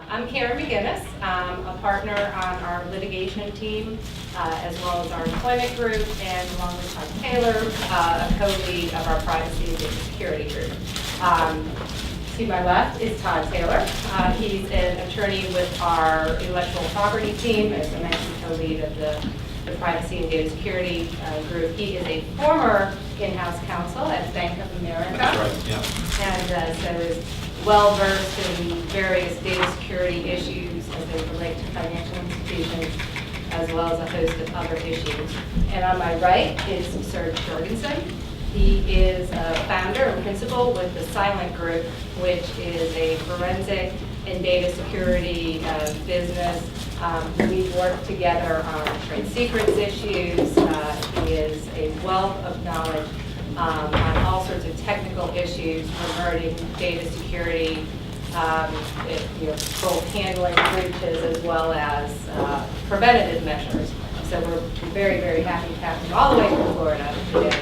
I'm Karin McGinnis. I'm a partner on our litigation team, as well as our employment group, and along with Todd Taylor, a co-lead of our privacy and data security group. To my left is Todd Taylor. He's an attorney with our intellectual property team, as I mentioned, co-lead of the privacy and data security group. He is a former in-house counsel at Bank of America. That's right, yeah. And so is well-versed in various data security issues as they relate to financial institutions, as well as a host of other issues. And on my right is Serge Jorgensen. He is a founder and principal with the Sylint Group, which is a forensic and data security business. We've worked together on trade secrets issues. He is a wealth of knowledge on all sorts of technical issues regarding data security, both handling breaches as well as preventative measures. So we're very, very happy to have him all the way from Florida today.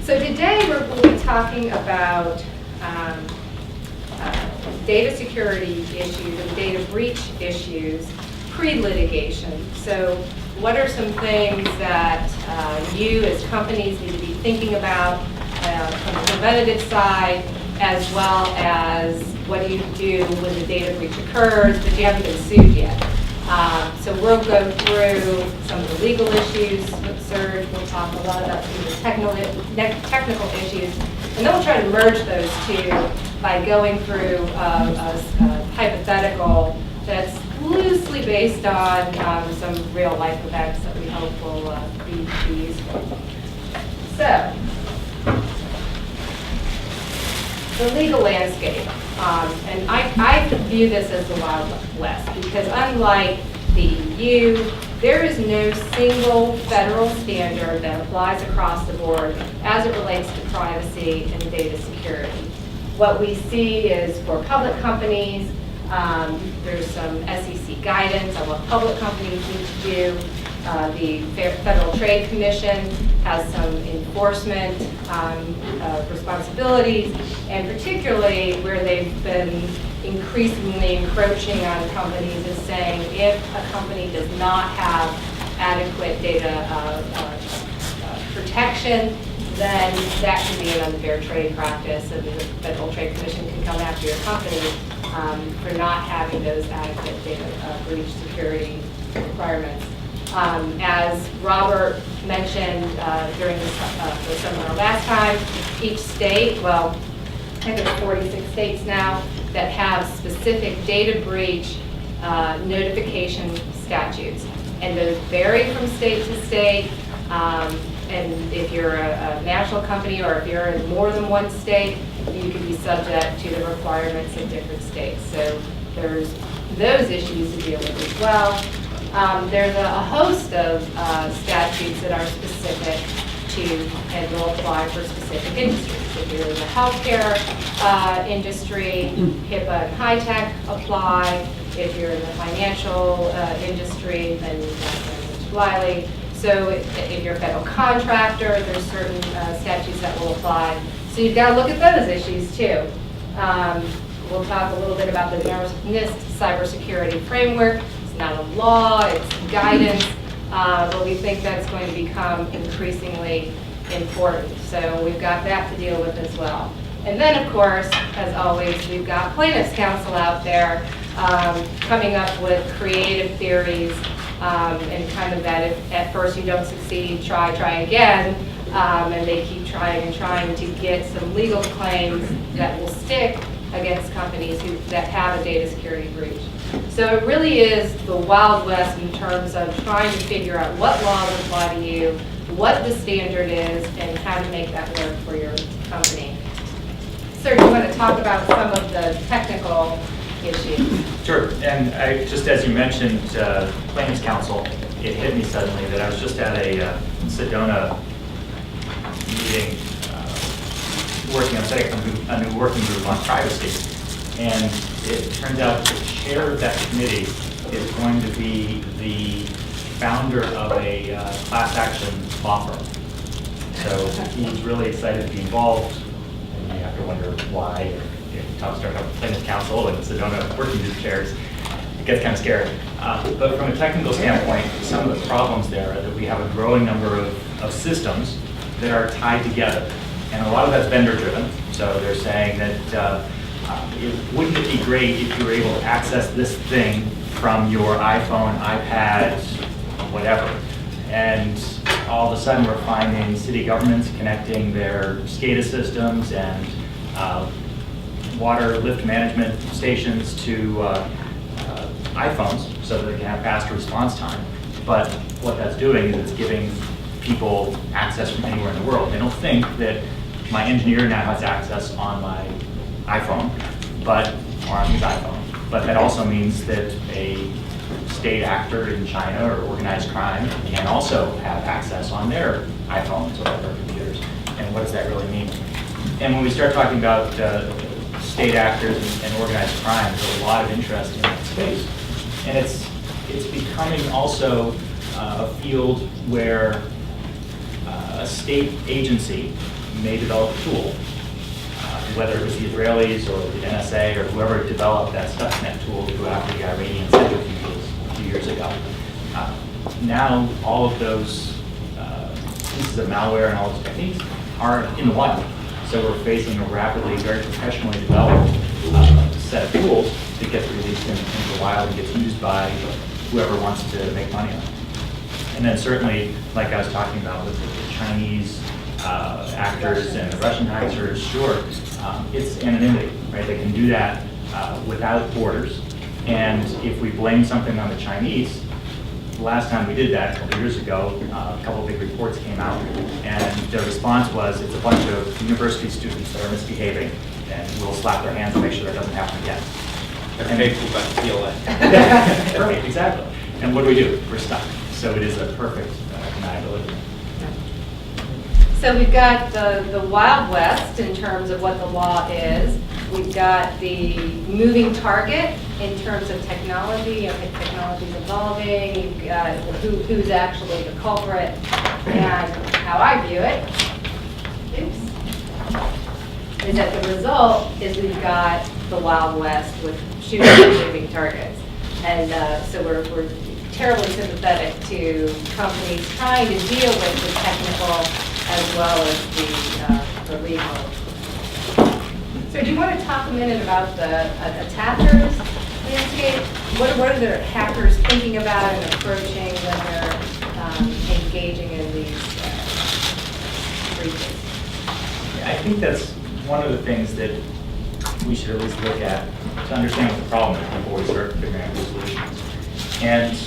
So today we'll be talking about data security issues and data breach issues pre-litigation. So what are some things that you as companies need to be thinking about from the preventative side, as well as what do you do when the data breach occurs but you haven't been sued yet? So we'll go through some of the legal issues with Serge. We'll talk a lot about some of the technical issues, and then we'll try to merge those two by going through a hypothetical that's loosely based on some real life events that we hope will be useful. So, the legal landscape, and I view this as the Wild West, because unlike the EU, there is no single federal standard that applies across the board as it relates to privacy and data security. What we see is for public companies, there's some SEC guidance on what public companies need to do. The Federal Trade Commission has some enforcement responsibilities, and particularly where they've been increasingly encroaching on companies is saying if a company does not have adequate data protection, then that can be an unfair trade practice, and the Federal Trade Commission can come after your company for not having those adequate data breach security requirements. As Robert mentioned during the seminar last time, each state, well, I think there's 46 states now that have specific data breach notification statutes. And those vary from state to state. And if you're a national company or if you're in more than one state, you can be subject to the requirements of different states. So there's those issues to deal with as well. There's a host of statutes that are specific to and will apply for specific industries. If you're in the healthcare industry, HIPAA and high-tech apply. If you're in the financial industry, then that's Wiley. So if you're a federal contractor, there's certain statutes that will apply. So you've got to look at those issues too. We'll talk a little bit about the NIST cybersecurity framework. It's not a law, it's guidance, but we think that's going to become increasingly important. So we've got that to deal with as well. And then, of course, as always, we've got plaintiffs' counsel out there coming up with creative theories and kind of that if at first you don't succeed, try again. And they keep trying and trying to get some legal claims that will stick against companies that have a data security breach. So it really is the Wild West in terms of trying to figure out what laws apply to you, what the standard is, and how to make that work for your company. Sir, do you want to talk about some of the technical issues? Sure, and just as you mentioned, plaintiffs' counsel, it hit me suddenly that I was just at a Sedona meeting working on setting up a new working group on privacy. And it turns out the chair of that committee is going to be the founder of a class action law firm. So he's really excited to be involved, and you have to wonder why. Todd started up with Plaintiff's Counsel and Sedona working group chairs. It gets kind of scary. But from a technical standpoint, some of the problems there are that we have a growing number of systems that are tied together. And a lot of that's vendor driven. So they're saying that wouldn't it be great if you were able to access this thing from your iPhone, iPad, whatever. And all of a sudden we're finding city governments connecting their SCADA systems and water lift management stations to iPhones so that they can have faster response time. But what that's doing is it's giving people access from anywhere in the world. They don't think that my engineer now has access on my iPhone, or on his iPhone. But that also means that a state actor in China or organized crime can also have access on their iPhones or their computers. And what does that really mean? And when we start talking about state actors and organized crime, there's a lot of interest in that space. And it's becoming also a field where a state agency may develop a tool, whether it was the Israelis or the NSA or whoever developed that Stuxnet tool to go after the Iranian centrifuges a few years ago. Now all of those pieces of malware and all those techniques are in the wild. So we're facing a rapidly, very professionally developed set of tools that gets released into the wild and gets used by whoever wants to make money on it. And then certainly, like I was talking about with the Chinese actors and the Russian hackers, sure, it's anonymity, right? They can do that without borders. And if we blame something on the Chinese, the last time we did that, a couple years ago, a couple of big reports came out, and their response was, it's a bunch of university students that are misbehaving, and we'll slap their hands and make sure that doesn't happen again. That's painful about TLA. Right, exactly. And what do? We're stuck. So it is a perfect deniability. So we've got the Wild West in terms of what the law is. We've got the moving target in terms of technology. Okay, technology is evolving. You've got who's actually the culprit. And how I view it, is that the result is we've got the Wild West with shooting and moving targets. And so we're terribly sympathetic to companies trying to deal with the technical as well as the legal. So do you want to talk a minute about the attackers landscape? What are the hackers thinking about and approaching when they're engaging in these breaches? I think that's one of the things that we should at least look at to understand what the problem is before we start figuring out the solutions. And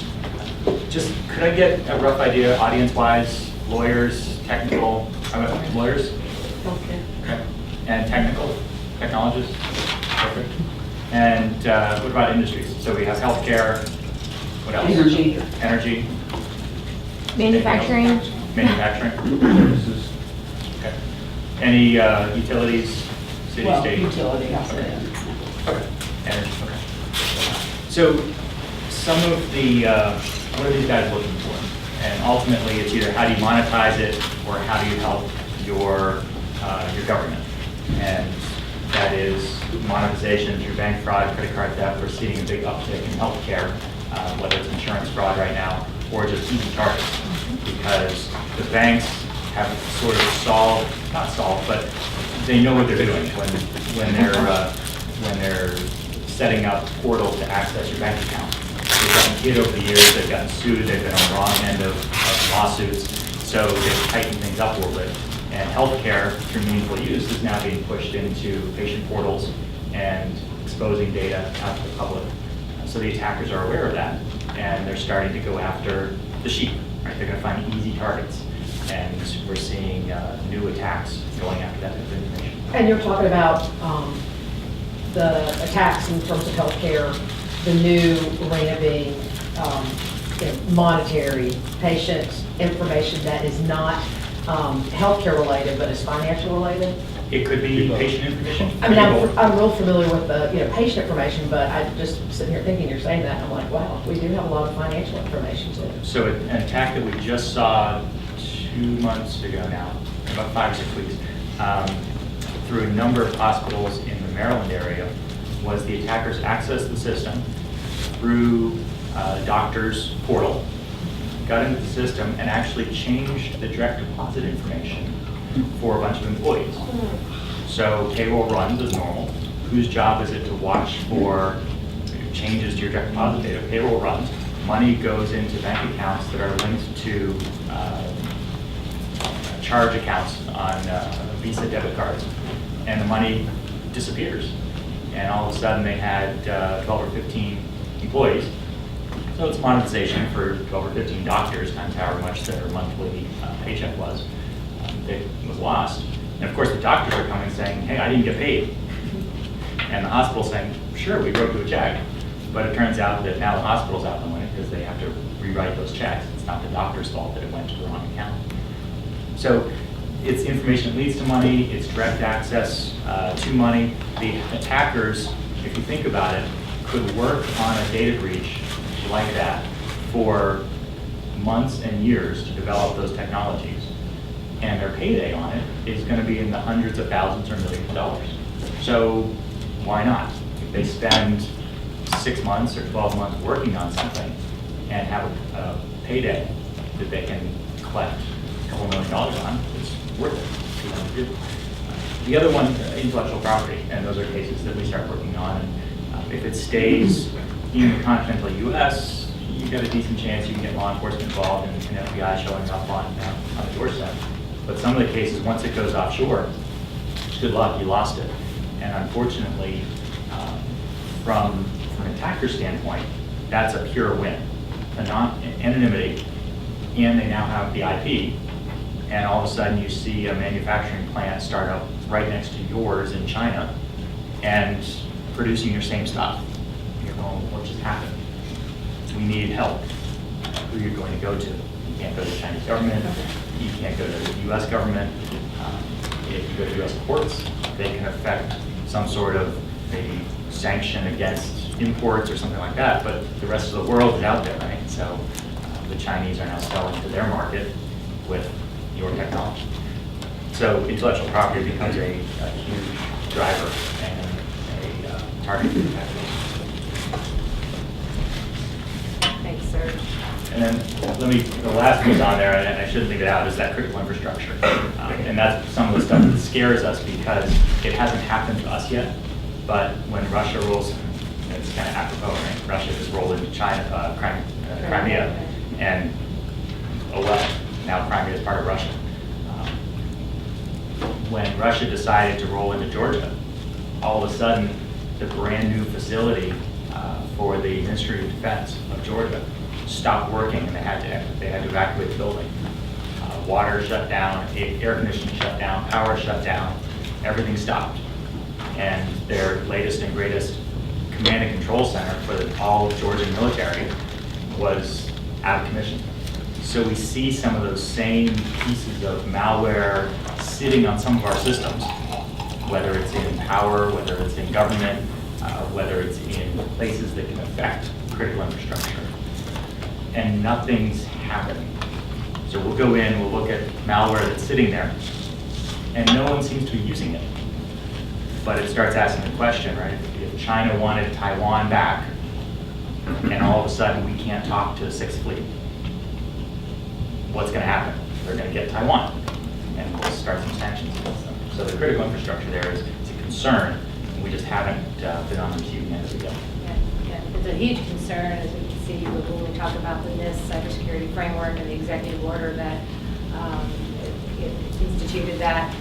just, could I get a rough idea, audience-wise, lawyers, technical, lawyers? Okay. Okay. And technical, technologists? Perfect. And what about industries? So we have healthcare, what else? Energy. Energy. Manufacturing. Manufacturing, services. Okay. Any utilities, city, Well, state? utility, Okay. Okay. Energy, okay. So some of the, what are these guys looking for? And ultimately, it's either how do you monetize it or how do you help your government? And that is monetization through bank fraud, credit card theft. We're seeing a big uptick in healthcare, whether it's insurance fraud right now or just easy targets, because the banks have sort of not solved, but they know what they're doing when they're setting up portals to access your bank account. They've gotten hit over the years, they've gotten sued, they've been on the wrong end of lawsuits, so they've tightened things up a little bit. And healthcare, through meaningful use, is now being pushed into patient portals and exposing data out to the public. So the attackers are aware of that, and they're starting to go after the sheep, right? They're going to find easy targets, and we're seeing new attacks going after that type of information. And you're talking about the attacks in terms of healthcare, the new arena being monetary patient information that is not healthcare related, but is financial related. It could be patient information. I mean, I'm real familiar with the patient information, but I just sitting here thinking you're saying that, and I'm like, wow, we do have a lot of financial information too. So an attack that we just saw 2 months ago now, about 5 or 6 weeks, through a number of hospitals in the Maryland area, was the attackers accessed the system through doctor's portal, got into the system, and actually changed the direct deposit information for a bunch of employees. So payroll runs as normal. Whose job is it to watch for changes to your direct deposit data? Payroll runs. Money goes into bank accounts that are linked to charge accounts on Visa debit cards, and the money disappears. And all of a sudden they had 12 or 15 employees. So it's monetization for 12 or 15 doctors times however much their monthly paycheck was. It was lost. And of course the doctors are coming saying, hey, I didn't get paid. And the hospital's saying, sure, we wrote you a check. But it turns out that now the hospital's out the money because they have to rewrite those checks. It's not the doctor's fault that it went to the wrong account. So it's information that leads to money, it's direct access to money. The attackers, if you think about it, could work on a data breach like that for months and years to develop those technologies. And their payday on it is going to be in the hundreds of thousands or millions of dollars. So why not? If they spend 6 months or 12 months working on something and have a payday that they can collect a couple $1 million on, it's worth it. The other one, intellectual property, and those are cases that we start working on. And if it stays in the continental U.S., you've got a decent chance you can get law enforcement involved and FBI showing up on the doorstep. But some of the cases, once it goes offshore, good luck, you lost it. And unfortunately, from an attacker standpoint, that's a pure win. Anonymity, and they now have the IP, and all of a sudden you see a manufacturing plant start up right next to yours in China and producing your same stuff. You're going, what just happened? We need help. Who are you going to go to? You can't go to the Chinese government. You can't go to the US government. If you go to US courts, they can affect some sort of maybe sanction against imports or something like that, but the rest of the world is out there, right? So the Chinese are now selling to their market with your technology. So intellectual property becomes a huge driver and a target for attackers. Thanks, Serge. And then the last piece on there, and I shouldn't leave it out, is that critical infrastructure. And that's some of the stuff that scares us because it hasn't happened to us yet. But when Russia rolls, it's kind of apropos, right? Russia just rolled into China, Crimea, and oh well, now Crimea is part of Russia. When Russia decided to roll into Georgia, all of a sudden, the brand new facility for the Ministry of Defense of Georgia stopped working, and they had to evacuate the building. Water shut down, air conditioning shut down, power shut down, everything stopped. And their latest and greatest command and control center for all of Georgian military was out of commission. So we see some of those same pieces of malware sitting on some of our systems, whether it's in power, whether it's in government, whether it's in places that can affect critical infrastructure. And nothing's happening. So we'll go in, we'll look at malware that's sitting there, and no one seems to be using it. But it starts asking the question, right? If China wanted Taiwan back, and all of a sudden we can't talk to the Sixth Fleet, what's going to happen? They're going to get Taiwan, and we'll start some sanctions against them. So the critical infrastructure there is a concern, and we just haven't been on the receiving end of it yet. Yeah, it's a huge concern, as we can see when we talk about the NIST cybersecurity framework and the executive order that instituted that.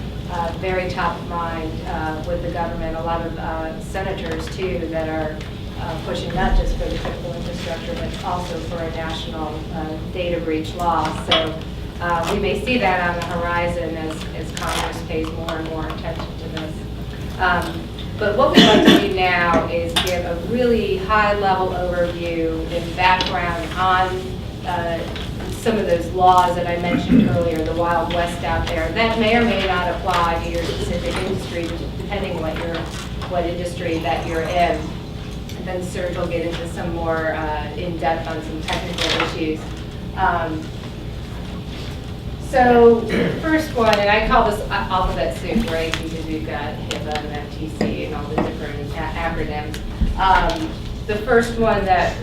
Very top of mind with the government. A lot of senators, too, that are pushing not just for the critical infrastructure, but also for a national data breach law. So we may see that on the horizon as Congress pays more and more attention to this. But what we'd like to do now is give a really high-level overview and background on some of those laws that I mentioned earlier, the Wild West out there, that may or may not apply to your specific industry, depending what industry that you're in. And then Serge will get into some more in-depth on some technical issues. So first one, and I call this alphabet soup, right, because we've got HIPAA and FTC and all the different acronyms. The first one that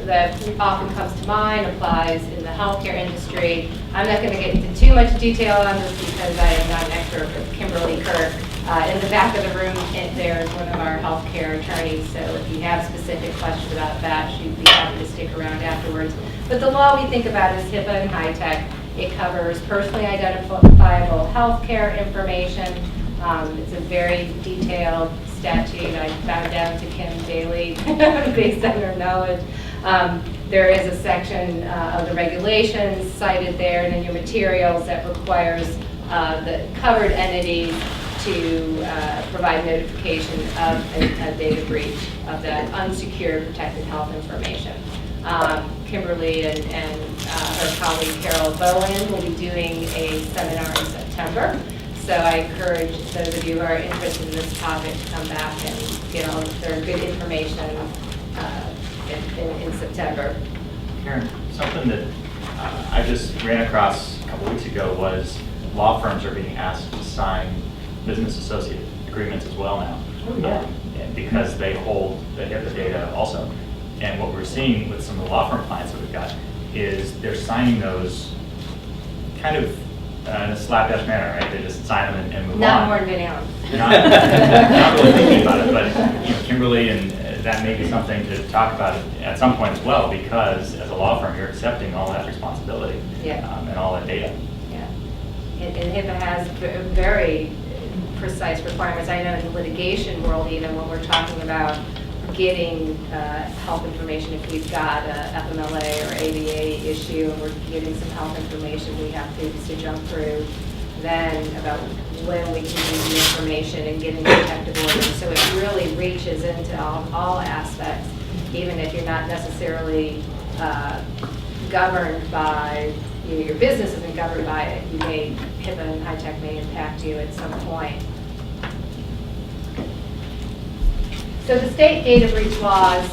often comes to mind applies in the healthcare industry. I'm not going to get into too much detail on this because I am not an expert, but Kimberly Kirk. In the back of the room, there's one of our healthcare attorneys, so if you have specific questions about that, she'd be happy to stick around afterwards. But the law we think about is HIPAA and high-tech. It covers personally identifiable healthcare information. It's a very detailed statute. I bowed down to Kim daily based on her knowledge. There is a section of the regulations cited there and in your materials that requires the covered entities to provide notification of a data breach of that unsecured protected health information. Kimberly and her colleague Carol Bowen will be doing a seminar in September. So I encourage those of you who are interested in this topic to come back and get all their good information in September. Karin, something that I just ran across a couple weeks ago was law firms are being asked to sign business associate agreements as well now. Oh, yeah. And because they hold the HIPAA data also. And what we're seeing with some of the law firm clients that we've got is they're signing those kind of in a slapdash manner, right? They just sign them and move on. Not more than Allen. Not really thinking about it, but you know, Kimberly, and that may be something to talk about at some point as well, because as a law firm, you're accepting all that responsibility and all that data. Yeah, and HIPAA has very precise requirements. I know in the litigation world, even when we're talking about getting health information, if we've got a FMLA or ABA issue and we're getting some health information, we have to jump through then about when we can use the information and getting protective orders. So it really reaches into all aspects, even if you're not necessarily governed by, your business isn't governed by it. You may, HIPAA and high-tech may impact you at some point. So the state data breach laws,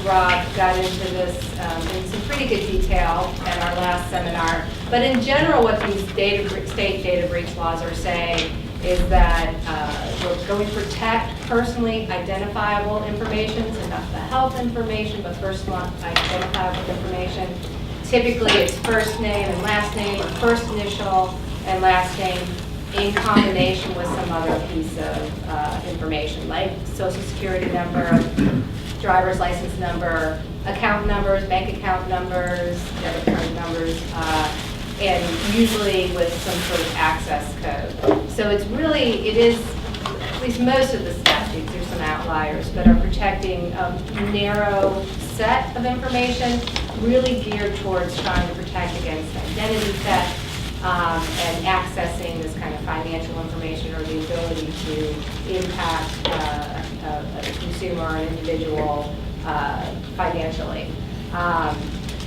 Rob got into this in some pretty good detail at our last seminar. But in general, what these state data breach laws are saying is that we're going to protect personally identifiable information, so not the health information, but personal identifiable information. Typically, it's first name and last name, or first initial and last name, in combination with some other piece of information, like social security number, driver's license number, account numbers, bank account numbers, debit card numbers, and usually with some sort of access code. So it is, at least most of the statutes, there's some outliers, but are protecting a narrow set of information, really geared towards trying to protect against identity theft, and accessing this kind of financial information or the ability to impact a consumer or an individual financially.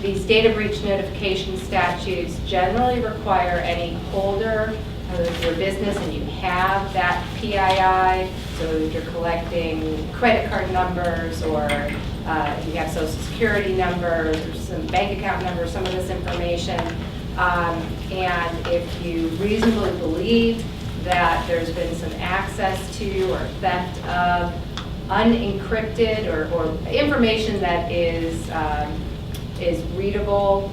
These data breach notification statutes generally require any holder of your business and you have that PII, so if you're collecting credit card numbers or you have social security numbers or some bank account numbers, some of this information, and if you reasonably believe that there's been some access to or theft of unencrypted or information that is readable,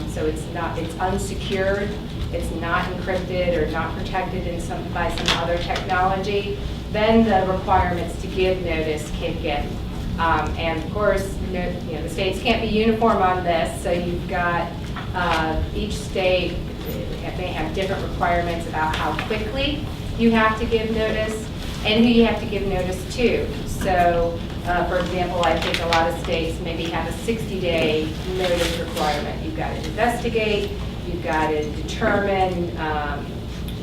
so it's unsecured, it's not encrypted or not protected by some other technology, then the requirements to give notice kick in. And of course, the states can't be uniform on this, so you've got each state may have different requirements about how quickly you have to give notice and who you have to give notice to. So, for example, I think a lot of states maybe have a 60-day notice requirement. You've got to investigate, you've got to determine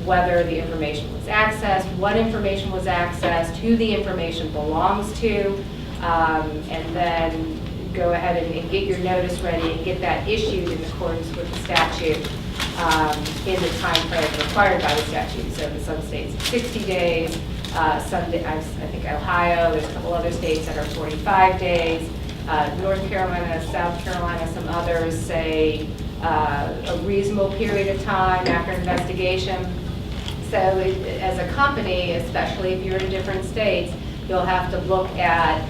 whether the information was accessed, what information was accessed, who the information belongs to, and then go ahead and get your notice ready and get that issued in accordance with the statute in the time frame required by the statute. So in some states, 60 days. Some, I think Ohio, there's a couple other states that are 45 days. North Carolina, South Carolina, some others say a reasonable period of time after investigation. So as a company, especially if you're in different states, you'll have to look at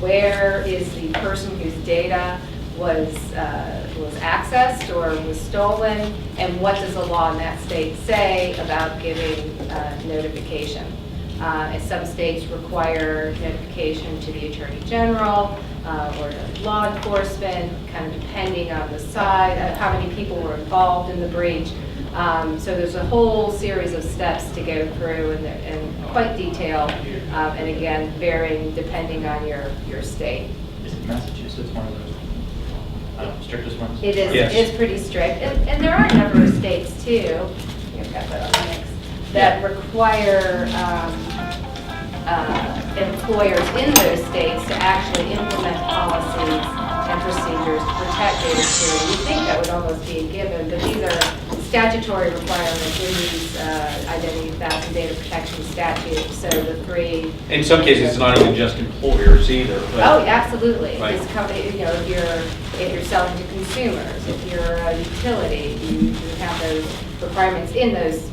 where is the person whose data was accessed or was stolen, and what does the law in that state say about giving notification. As some states require notification to the Attorney General or to law enforcement, kind of depending on the side, how many people were involved in the breach. So there's a whole series of steps to go through, and quite detailed, and again, varying depending on your state. Is Massachusetts one of those strictest ones? It is, Yes. it is pretty strict, and there are a number of states too, I've got that on the mix, that require employers in those states to actually implement policies and procedures to protect data security. You think that would almost be a given, but these are statutory requirements in these identity theft and data protection statutes. So the three. In some cases, it's not even just employers either. But Oh, absolutely. Right. This company, if you're selling to consumers, if you're a utility, you have those requirements in those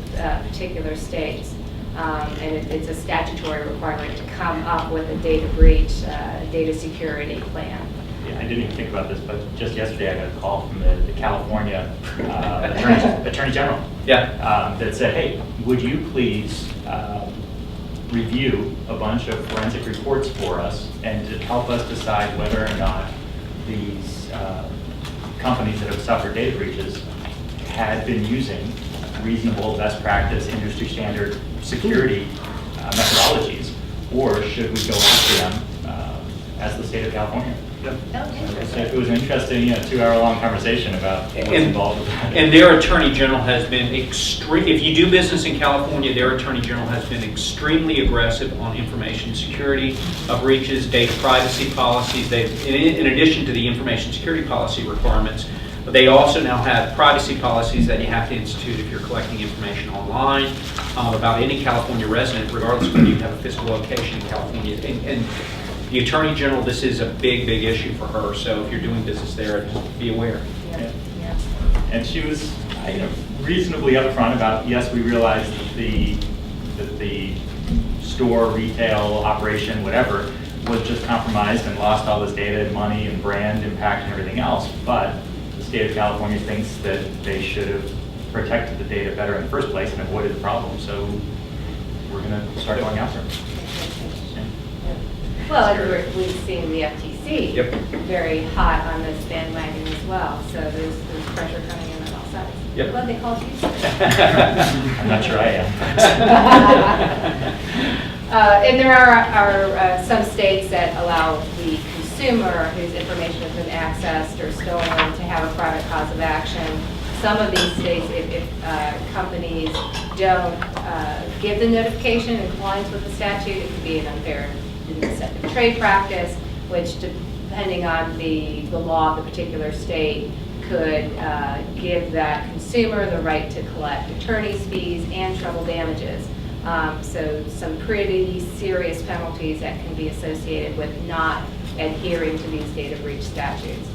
particular states. And it's a statutory requirement to come up with a data breach, data security plan. Yeah, I didn't even think about this, but just yesterday I got a call from the California Attorney General. Yeah. That said, hey, would you please review a bunch of forensic reports for us and to help us decide whether or not these companies that have suffered data breaches had been using reasonable best practice industry standard security methodologies, or should we go after them as the state of California? Yep. It was an interesting 2-hour-long conversation about what's involved with that. And their Attorney General has been extreme. If you do business in California, their Attorney General has been extremely aggressive on information security breaches, data privacy policies. They've, in addition to the information security policy requirements, they also now have privacy policies that you have to institute if you're collecting information online about any California resident, regardless of whether you have a physical location in California. And the Attorney General, this is a big, big issue for her. So if you're doing business there, just be aware. Yeah. And she was reasonably upfront about, yes, we realize that the store, retail, operation, whatever, was just compromised and lost all this data and money and brand impact and everything else. But the state of California thinks that they should have protected the data better in the first place and avoided the problem. So we're going to start going after them. Well, and we've seen the FTC Yep. very hot on this bandwagon as well. So there's pressure coming in on all sides. Yep. Well, they called you. I'm not sure I am. And there are some states that allow the consumer whose information has been accessed or stolen to have a private cause of action. Some of these states, if companies don't give the notification in compliance with the statute, it could be an unfair and deceptive trade practice, which depending on the law of the particular state could give that consumer the right to collect attorney's fees and treble damages. So some pretty serious penalties that can be associated with not adhering to these data breach statutes.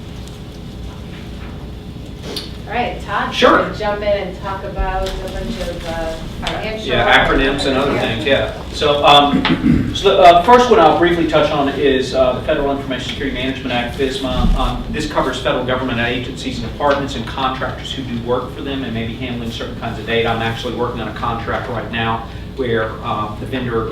All right, Todd, Sure. can you jump in and talk about a bunch of financial... Yeah, acronyms and other things, yeah. So, first one I'll briefly touch on is the Federal Information Security Management Act, FISMA. This covers federal government agencies and departments and contractors who do work for them and may be handling certain kinds of data. I'm actually working on a contract right now where our vendor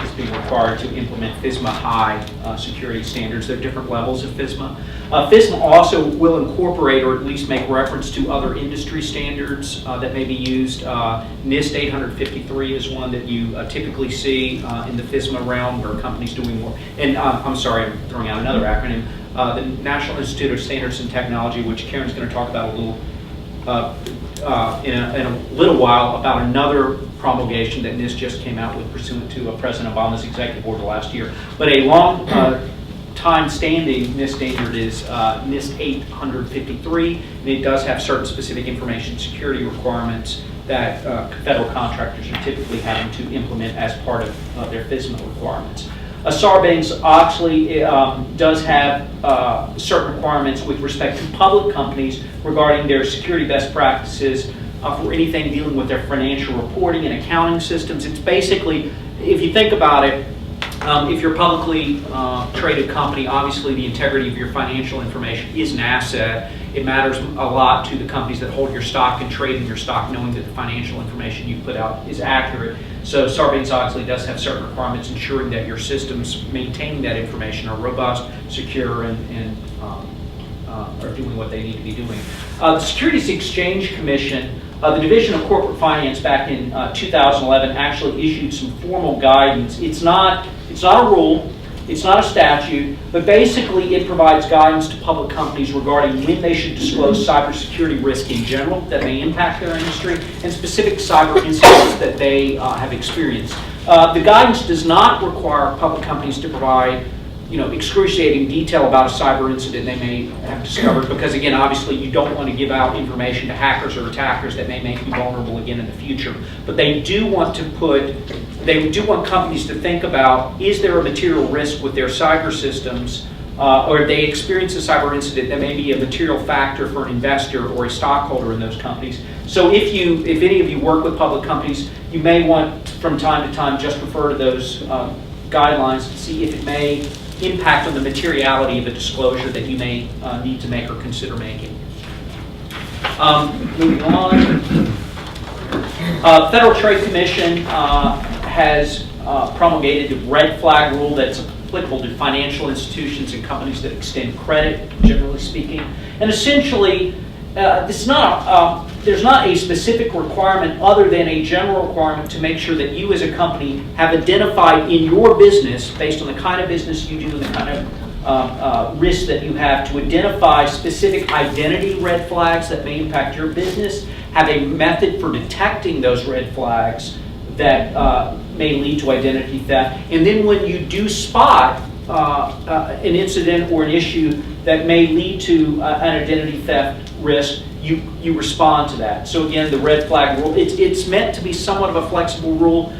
is being required to implement FISMA high security standards. There are different levels of FISMA. FISMA also will incorporate or at least make reference to other industry standards that may be used. NIST 853 is one that you typically see in the FISMA realm where companies doing more. And I'm sorry, I'm throwing out another acronym. The National Institute of Standards and Technology, which Karin's going to talk about a little in a little while, about another promulgation that NIST just came out with pursuant to President Obama's executive order last year. But a long time standing NIST standard is NIST 853, and it does have certain specific information security requirements that federal contractors are typically having to implement as part of their FISMA requirements. Sarbanes-Oxley does have certain requirements with respect to public companies regarding their security best practices for anything dealing with their financial reporting and accounting systems. It's basically, if you think about it, if you're a publicly traded company, obviously the integrity of your financial information is an asset. It matters a lot to the companies that hold your stock and trade in your stock, knowing that the financial information you put out is accurate. So Sarbanes-Oxley does have certain requirements ensuring that your systems maintaining that information are robust, secure, and are doing what they need to be doing. The Securities Exchange Commission, the Division of Corporate Finance back in 2011 actually issued some formal guidance. It's not a rule, it's not a statute, but basically it provides guidance to public companies regarding when they should disclose cybersecurity risk in general that may impact their industry and specific cyber incidents that they have experienced. The guidance does not require public companies to provide excruciating detail about a cyber incident they may have discovered, because again, obviously you don't want to give out information to hackers or attackers that may make you vulnerable again in the future. But they do want companies to think about, is there a material risk with their cyber systems, or if they experience a cyber incident that may be a material factor for an investor or a stockholder in those companies. So if any of you work with public companies, you may want from time to time just refer to those guidelines to see if it may impact on the materiality of a disclosure that you may need to make or consider making. Moving on. Federal Trade Commission has promulgated the red flag rule that's applicable to financial institutions and companies that extend credit, generally speaking. And essentially, there's not a specific requirement other than a general requirement to make sure that you as a company have identified in your business, based on the kind of business you do and the kind of risks that you have, to identify specific identity red flags that may impact your business, have a method for detecting those red flags that may lead to identity theft, and then when you do spot an incident or an issue that may lead to an identity theft risk, you respond to that. So again, the red flag rule, it's meant to be somewhat of a flexible rule.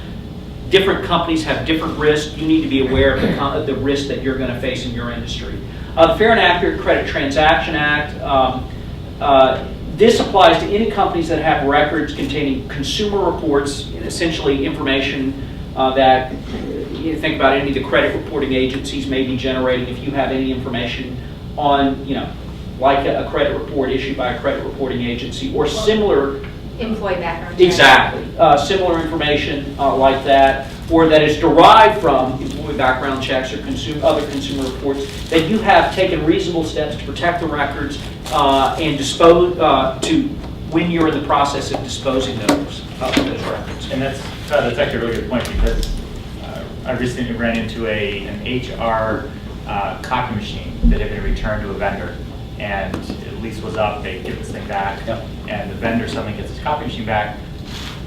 Different companies have different risks. You need to be aware of the risk that you're going to face in your industry. The Fair and Accurate Credit Transaction Act, this applies to any companies that have records containing consumer reports, essentially information that you think about any of the credit reporting agencies may be generating. If you have any information on, like a credit report issued by a credit reporting agency or similar. Employee background check. Exactly. Similar information like that, or that is derived from employee background checks or other consumer reports, that you have taken reasonable steps to protect the records and dispose when you're in the process of disposing those records. And that's actually a really good point, because I recently ran into an HR copy machine that had been returned to a vendor, and the lease was up, they give this thing back, Yep. and the vendor suddenly gets his copy machine back,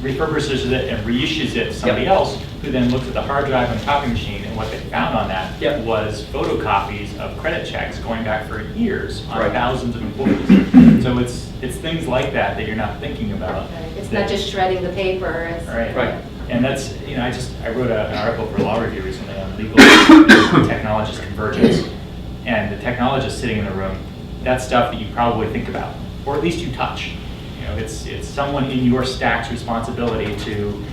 refurbishes it and reissues it to somebody else, who then looks at the hard drive and copy machine, and what they found on that Yep. was photocopies of credit checks going back for years on Right. thousands of employees. So it's things like that that you're not thinking about. It's not just shredding the paper. It's, Right. And that's, I wrote an article for Law Review recently on legal technologist convergence, and the technologist sitting in the room, that's stuff that you probably think about, or at least you touch. It's someone in your stack's responsibility to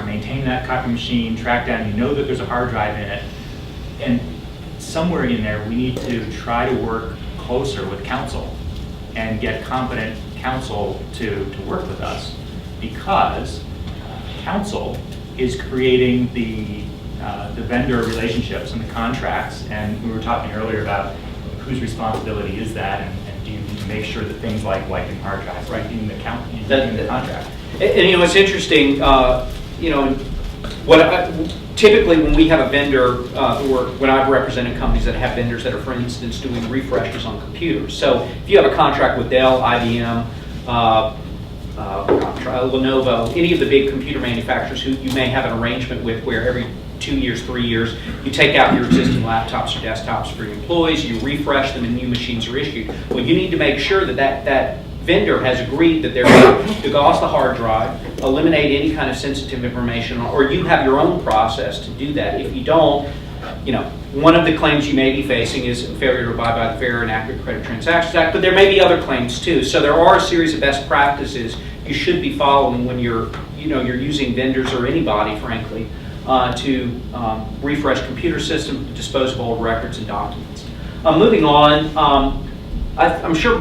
maintain that copy machine, track down, that there's a hard drive in it, and somewhere in there we need to try to work closer with counsel and get competent counsel to work with us, because counsel is creating the vendor relationships and the contracts, and we were talking earlier about whose responsibility is that, and do you need to make sure that things like wiping hard drives, right, in the contract. And it's interesting, typically when we have a vendor, or when I've represented companies that have vendors that are, for instance, doing refreshes on computers. So if you have a contract with Dell, IBM, Lenovo, any of the big computer manufacturers who you may have an arrangement with where every 2 years, 3 years, you take out your existing laptops or desktops for your employees, you refresh them, and new machines are issued. Well, you need to make sure that vendor has agreed that they're going to DOS the hard drive, eliminate any kind of sensitive information, or you have your own process to do that. If you don't, one of the claims you may be facing is failure to abide by the Fair and Accurate Credit Transactions Act, but there may be other claims too. So there are a series of best practices you should be following when you're using vendors or anybody, frankly, to refresh computer systems, dispose of old records and documents. Moving on, I'm sure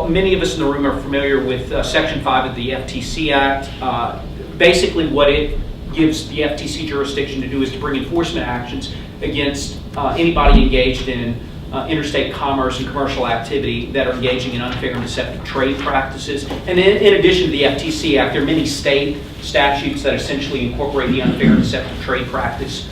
many of us in the room are familiar with Section 5 of the FTC Act. Basically, what it gives the FTC jurisdiction to do is to bring enforcement actions against anybody engaged in interstate commerce and commercial activity that are engaging in unfair and deceptive trade practices. And in addition to the FTC Act, there are many state statutes that essentially incorporate the unfair and deceptive trade practice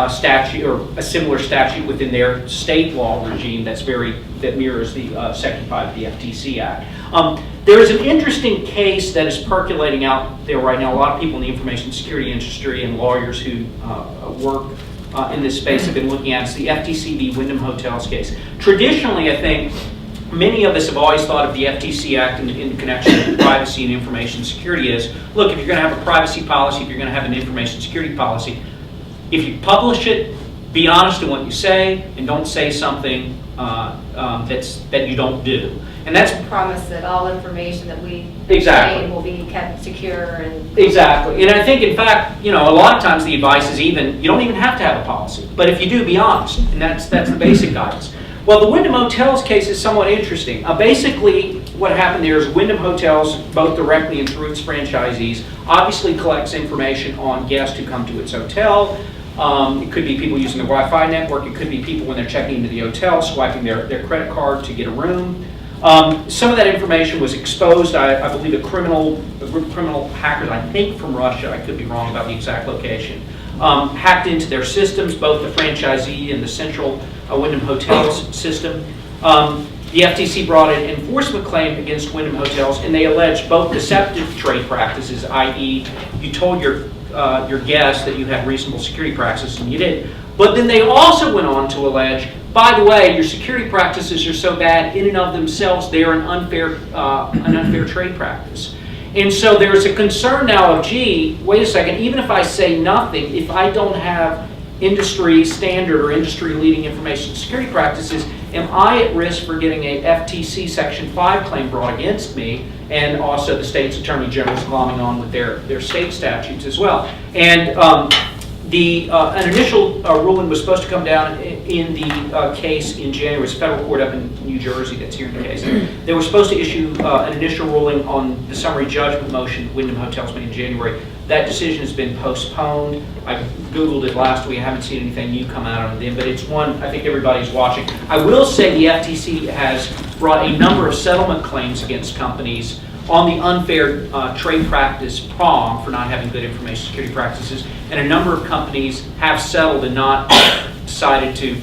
statute, or a similar statute within their state law regime that mirrors the Section 5 of the FTC Act. There is an interesting case that is percolating out there right now. A lot of people in the information security industry and lawyers who work in this space have been looking at. It's the FTC v. Wyndham Hotels case. Traditionally, I think many of us have always thought of the FTC Act in connection with privacy and information security as, look, if you're going to have a privacy policy, if you're going to have an information security policy, if you publish it, be honest in what you say, and don't say something that you don't do. And that's Promise that all information that we Exactly. obtain will be kept secure and. Exactly. And I think, in fact, a lot of times the advice is you don't even have to have a policy. But if you do, be honest. And that's the basic guidance. Well, the Wyndham Hotels case is somewhat interesting. Basically, what happened there is Wyndham Hotels, both directly and through its franchisees, obviously collects information on guests who come to its hotel. It could be people using the Wi-Fi network. It could be people when they're checking into the hotel, swiping their credit card to get a room. Some of that information was exposed. I believe a group of criminal hackers, I think from Russia, I could be wrong about the exact location, hacked into their systems, both the franchisee and the central Wyndham Hotels system. The FTC brought an enforcement claim against Wyndham Hotels, and they alleged both deceptive trade practices, i.e. you told your guests that you had reasonable security practices and you did. But then they also went on to allege, by the way, your security practices are so bad in and of themselves, they are an unfair trade practice. And so there's a concern now of, gee, wait a second, even if I say nothing, if I don't have industry standard or industry leading information security practices, am I at risk for getting a FTC Section 5 claim brought against me? And also the state's attorney general is glomming on with their state statutes as well. And an initial ruling was supposed to come down in the case in January. It's a federal court up in New Jersey that's hearing the case. They were supposed to issue an initial ruling on the summary judgment motion Wyndham Hotels made in January. That decision has been postponed. I Googled it last week. I haven't seen anything new come out of it, but it's one I think everybody's watching. I will say the FTC has brought a number of settlement claims against companies on the unfair trade practice prong for not having good information security practices, and a number of companies have settled and not decided to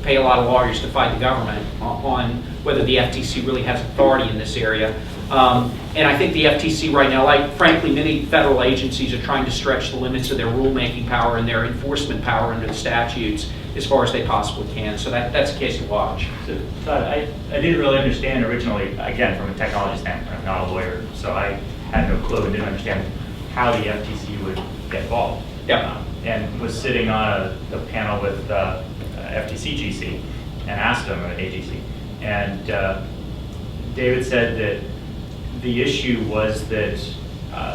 pay a lot of lawyers to fight the government on whether the FTC really has authority in this area. And I think the FTC right now, like frankly many federal agencies, are trying to stretch the limits of their rulemaking power and their enforcement power under the statutes as far as they possibly can. So that's a case to watch. So, Todd, I didn't really understand originally, again, from a technology standpoint. I'm not a lawyer, so I had no clue and didn't understand how the FTC would get involved. Yeah. And was sitting on a panel with FTC GC and asked them at AGC. And David said that the issue was that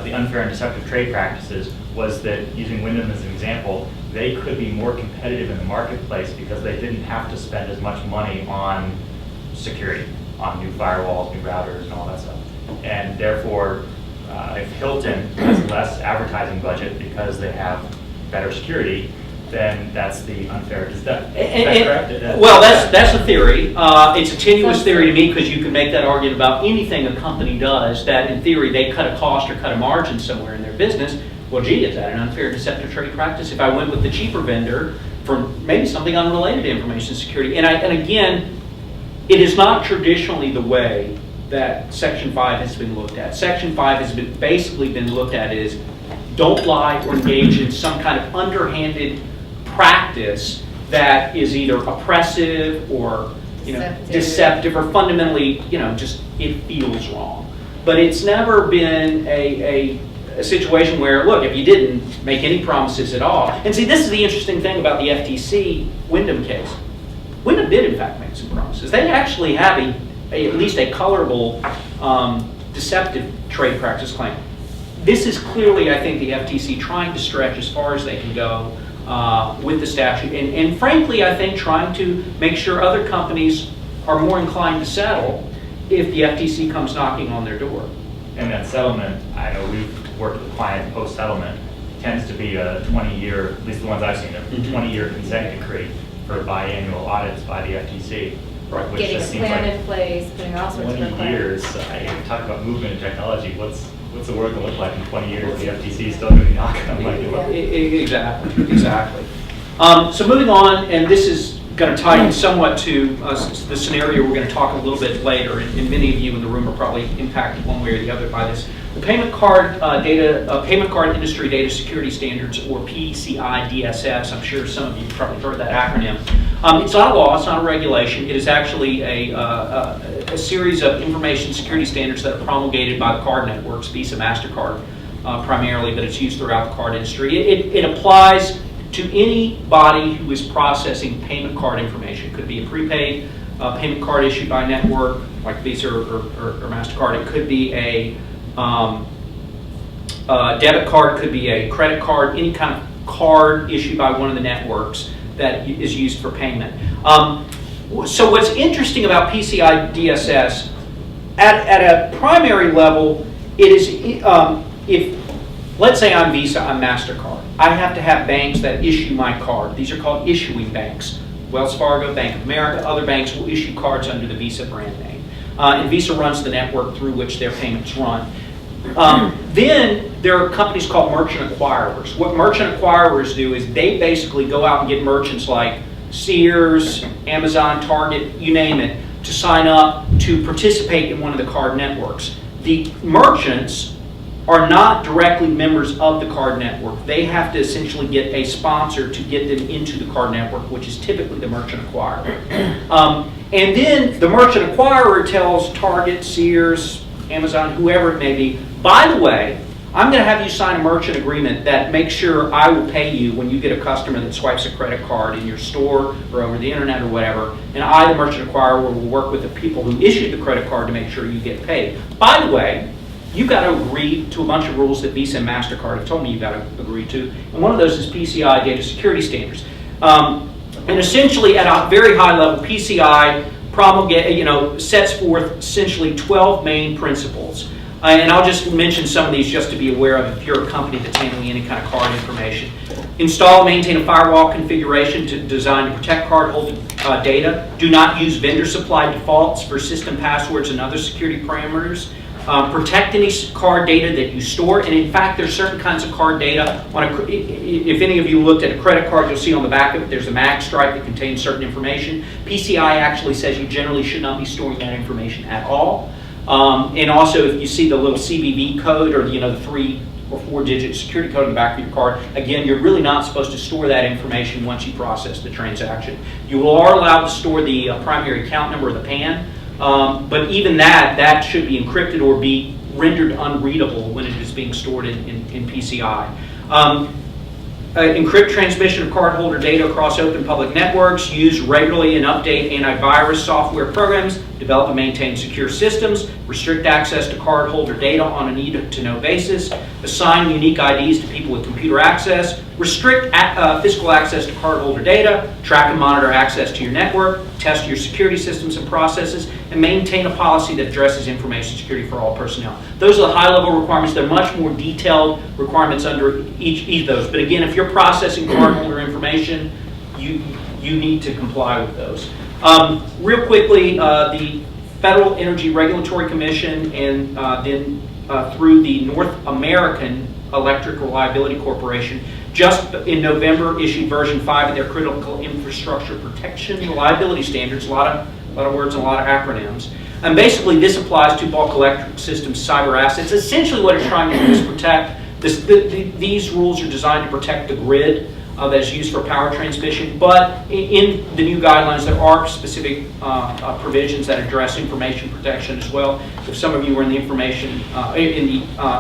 the unfair and deceptive trade practices was that, using Wyndham as an example, they could be more competitive in the marketplace because they didn't have to spend as much money on security, on new firewalls, new routers, and all that stuff. And therefore, if Hilton has less advertising budget because they have better security, then that's the unfair deceptive. Is that correct? Well, that's a theory. It's a tenuous theory to me because you can make that argument about anything a company does that, in theory, they cut a cost or cut a margin somewhere in their business. Well, gee, is that an unfair deceptive trade practice? If I went with the cheaper vendor for maybe something unrelated to information security. And again, it is not traditionally the way that Section 5 has been looked at. Section 5 has basically been looked at as don't lie or engage in some kind of underhanded practice that is either oppressive or deceptive or fundamentally just it feels wrong. but it's never been a situation where, look, if you didn't make any promises at all. And see, this is the interesting thing about the FTC Wyndham case. Wyndham did, in fact, make some promises. They actually have at least a colorable deceptive trade practice claim. This is clearly, I think, the FTC trying to stretch as far as they can go with the statute. And frankly, I think trying to make sure other companies are more inclined to settle if the FTC comes knocking on their door. And that settlement, I know we've worked with clients post-settlement, tends to be a 20-year, at least the ones I've seen, a 20-year consent decree for biannual audits by the FTC. Right. Which Getting a just seems plan like in place, putting all sorts of 20 requirements. years, I talk about movement in technology, what's the world going to look like in 20 years? The FTC is still going to be knocking on my door. Exactly. So moving on, and this is going to tie in somewhat to the scenario we're going to talk a little bit later, and many of you in the room are probably impacted one way or the other by this. The payment card industry data security standards, or PCI DSS. I'm sure some of you probably heard that acronym. It's not a law, it's not a regulation. It is actually a series of information security standards that are promulgated by the card networks, Visa, MasterCard primarily, but it's used throughout the card industry. It applies to anybody who is processing payment card information. It could be a prepaid payment card issued by a network like Visa or MasterCard. It could be a debit card, could be a credit card, any kind of card issued by one of the networks that is used for payment. So what's interesting about PCI DSS, at a primary level, it is, if, let's say I'm Visa, I'm MasterCard, I have to have banks that issue my card. These are called issuing banks. Wells Fargo, Bank of America, other banks will issue cards under the Visa brand name. And Visa runs the network through which their payments run. Then there are companies called merchant acquirers. What merchant acquirers do is they basically go out and get merchants like Sears, Amazon, Target, you name it, to sign up to participate in one of the card networks. The merchants are not directly members of the card network. They have to essentially get a sponsor to get them into the card network, which is typically the merchant acquirer. And then the merchant acquirer tells Target, Sears, Amazon, whoever it may be, by the way, I'm going to have you sign a merchant agreement that makes sure I will pay you when you get a customer that swipes a credit card in your store or over the internet or whatever, and I, the merchant acquirer, will work with the people who issued the credit card to make sure you get paid. By the way, you've got to agree to a bunch of rules that Visa and MasterCard have told me you've got to agree to, and one of those is PCI data security standards. And essentially, at a very high level, PCI sets forth essentially 12 main principles. And I'll just mention some of these just to be aware of if you're a company that's handling any kind of card information. Install and maintain a firewall configuration designed to protect cardholder data. Do not use vendor-supplied defaults for system passwords and other security parameters. Protect any card data that you store, and in fact, there's certain kinds of card data. If any of you looked at a credit card, you'll see on the back of it there's a mag stripe that contains certain information. PCI actually says you generally should not be storing that information at all. And also, if you see the little CVV code or the 3 or 4-digit security code in the back of your card, again, you're really not supposed to store that information once you process the transaction. You are allowed to store the primary account number or the PAN. But even that should be encrypted or be rendered unreadable when it is being stored in PCI. Encrypt transmission of cardholder data across open public networks. Use regularly and update antivirus software programs. Develop and maintain secure systems. Restrict access to cardholder data on a need-to-know basis. Assign unique IDs to people with computer access. Restrict physical access to cardholder data. Track and monitor access to your network. Test your security systems and processes. And maintain a policy that addresses information security for all personnel. Those are the high-level requirements. There are much more detailed requirements under each of those. But again, if you're processing cardholder information, you need to comply with those. Real quickly, the Federal Energy Regulatory Commission and then through the North American Electric Reliability Corporation just in November issued version 5 of their Critical Infrastructure Protection Reliability Standards. A lot of words and a lot of acronyms. And basically this applies to bulk electric systems cyber assets. Essentially what it's trying to do is protect, these rules are designed to protect the grid that's used for power transmission. But in the new guidelines, there are specific provisions that address information protection as well. If some of you are in the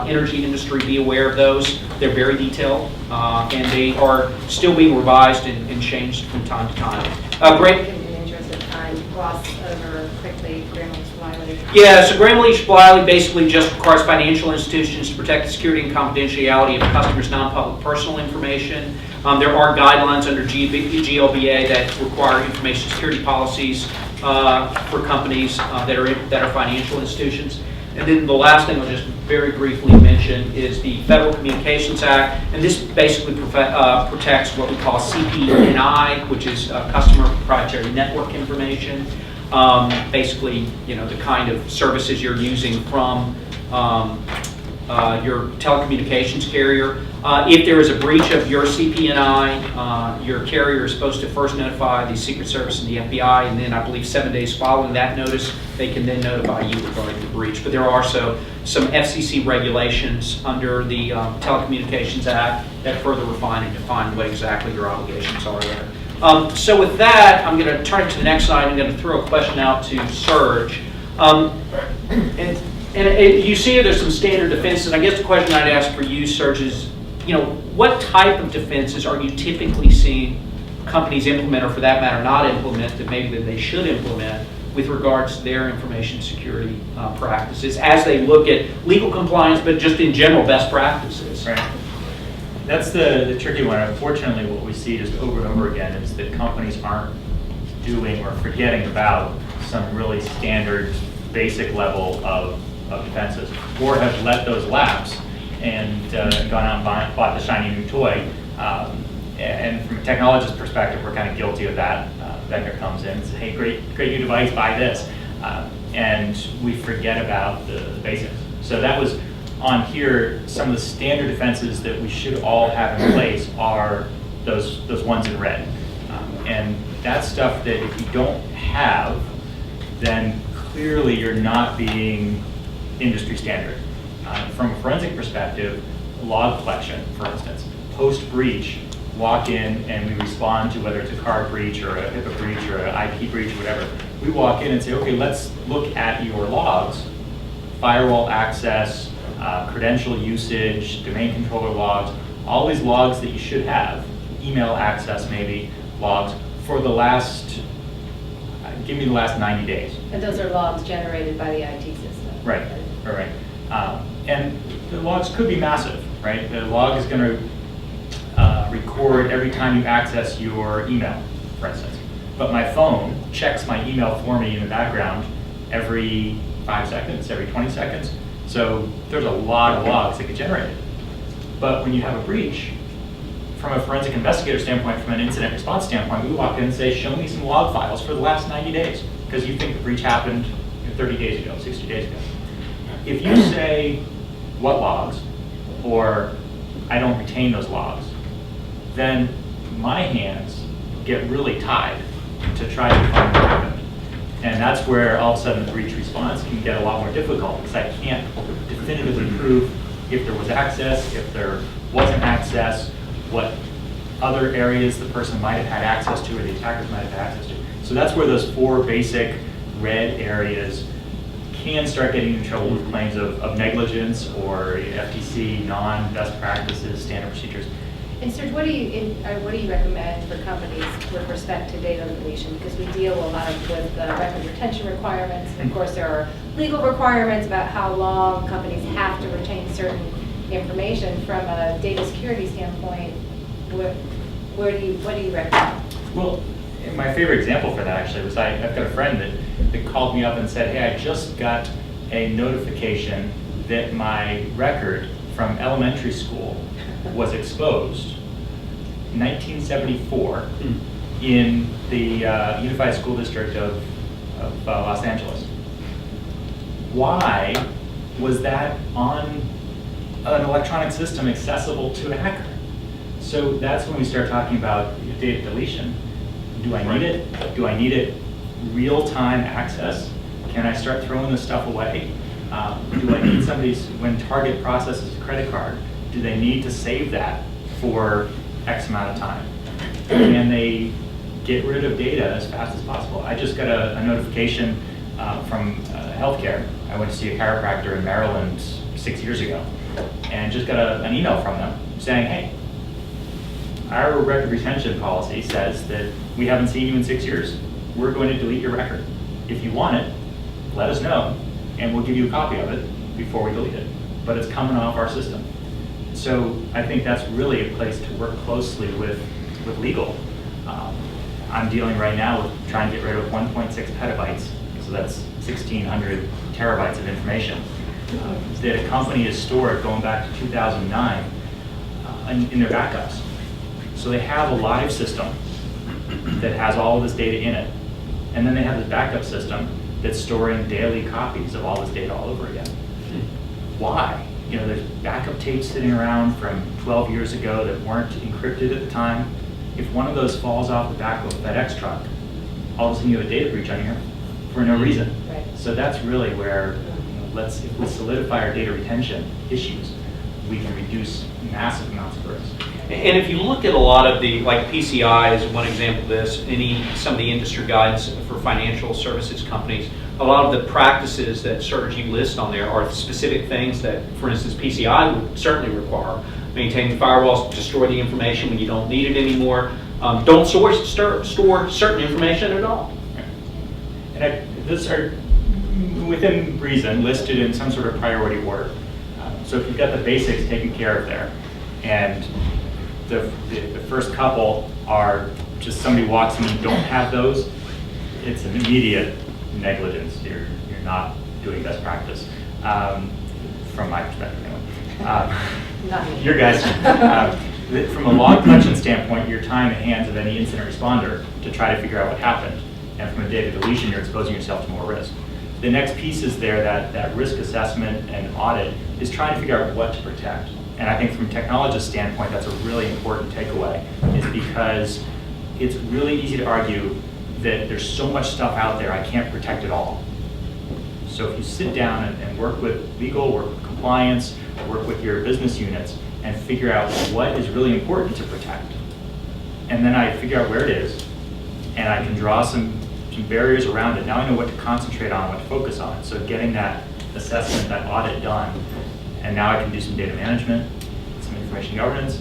energy industry, be aware of those. They're very detailed, and they are still being revised and changed from time to time. Great. In the interest of time, gloss over quickly Graham-Leach-Bliley. Yeah, so Graham-Leach-Bliley basically just requires financial institutions to protect the security and confidentiality of customers' non-public personal information. There are guidelines under GLBA that require information security policies for companies that are financial institutions. And then the last thing I'll just very briefly mention is the Federal Communications Act, and this basically protects what we call CP&I, which is customer proprietary network information. Basically, the kind of services you're using from your telecommunications carrier. If there is a breach of your CP&I, your carrier is supposed to first notify the Secret Service and the FBI, and then I believe 7 days following that notice, they can then notify you regarding the breach. But there are also some FCC regulations under the Telecommunications Act that further refine and define what exactly your obligations are there. So with that, I'm going to turn it to the next slide. I'm going to throw a question out to Serge. And you see there's some standard defenses. And I guess the question I'd ask for you, Serge, is, what type of defenses are you typically seeing companies implement, or for that matter, not implement, that maybe that they should implement with regards to their information security practices as they look at legal compliance, but just in general best practices? Right. That's the tricky one. Unfortunately, what we see just over and over again is that companies aren't doing or forgetting about some really standard, basic level of defenses, or have let those lapse and gone out and bought the shiny new toy. And from a technologist perspective, we're kind of guilty of that. Vendor comes in and says, hey, great new device, buy this. And we forget about the basics. So that was on here. Some of the standard defenses that we should all have in place are those ones in red. And that's stuff that if you don't have, then clearly you're not being industry standard. From a forensic perspective, log collection, for instance, post-breach, walk in and we respond to whether it's a card breach or a HIPAA breach or an IP breach or whatever. We walk in and say, okay, let's look at your logs, firewall access, credential usage, domain controller logs, all these logs that you should have, email access maybe, logs, for the last, give me the last 90 days. And those are logs generated by the IT system. Right. And the logs could be massive, right? The log is going to record every time you access your email, for instance. But my phone checks my email for me in the background every 5 seconds, every 20 seconds. So there's a lot of logs that get generated. But when you have a breach, from a forensic investigator standpoint, from an incident response standpoint, we walk in and say, show me some log files for the last 90 days, because you think the breach happened 30 days ago, 60 days ago. If you say, what logs, or I don't retain those logs, then my hands get really tied to try to find what happened. And that's where all of a sudden the breach response can get a lot more difficult, because I can't definitively prove if there was access, if there wasn't access, what other areas the person might have had access to or the attackers might have had access to. So that's where those 4 basic red areas can start getting in trouble with claims of negligence or FTC non-best practices, standard procedures. And Serge, what do you recommend for companies with respect to data deletion? Because we deal a lot with the record retention requirements. And of course, there are legal requirements about how long companies have to retain certain information. From a data security standpoint, what do you recommend? Well, my favorite example for that actually was I've got a friend that called me up and said, hey, I just got a notification that my record from elementary school was exposed in 1974 in the Unified School District of Los Angeles. Why was that on an electronic system accessible to a hacker? So that's when we start talking about data deletion. Do I need it? Do I need it real-time access? Can I start throwing this stuff away? Do I need somebody's, when Target processes a credit card, do they need to save that for X amount of time. And they get rid of data as fast as possible. I just got a notification from healthcare. I went to see a chiropractor in Maryland 6 years ago, and just got an email from them saying, hey, our record retention policy says that we haven't seen you in 6 years. We're going to delete your record. If you want it, let us know, and we'll give you a copy of it before we delete it. But it's coming off our system. So I think that's really a place to work closely with legal. I'm dealing right now with trying to get rid of 1.6 petabytes, so that's 1,600 terabytes of information that a company has stored going back to 2009 in their backups. So they have a live system that has all of this data in it, and then they have this backup system that's storing daily copies of all this data all over again. Why? You know, there's backup tapes sitting around from 12 years ago that weren't encrypted at the time. If one of those falls off the back of a FedEx truck, all of a sudden you have a data breach on here for no reason. Right. So that's really where, if we solidify our data retention issues, we can reduce massive amounts of risk. And if you look at a lot of the, like PCI is one example of this, some of the industry guides for financial services companies, a lot of the practices that Serge you list on there are specific things that, for instance, PCI would certainly require. Maintaining firewalls to store the information when you don't need it anymore. Don't store certain information at all. And those are, within reason, listed in some sort of priority order. So if you've got the basics taken care of there, and the first couple are just somebody walks in and don't have those, it's an immediate negligence. You're not doing best practice, from my perspective anyway. Your guys, from a log collection standpoint, you're tying the hands of any incident responder to try to figure out what happened. And from a data deletion, you're exposing yourself to more risk. The next piece is there, that risk assessment and audit is trying to figure out what to protect. And I think from a technologist standpoint, that's a really important takeaway, is because it's really easy to argue that there's so much stuff out there, I can't protect it all. So if you sit down and work with legal, work with compliance, work with your business units, and figure out what is really important to protect. And then I figure out where it is, and I can draw some barriers around it. Now I know what to concentrate on, what to focus on. So getting that assessment, that audit done, and now I can do some data management, some information governance,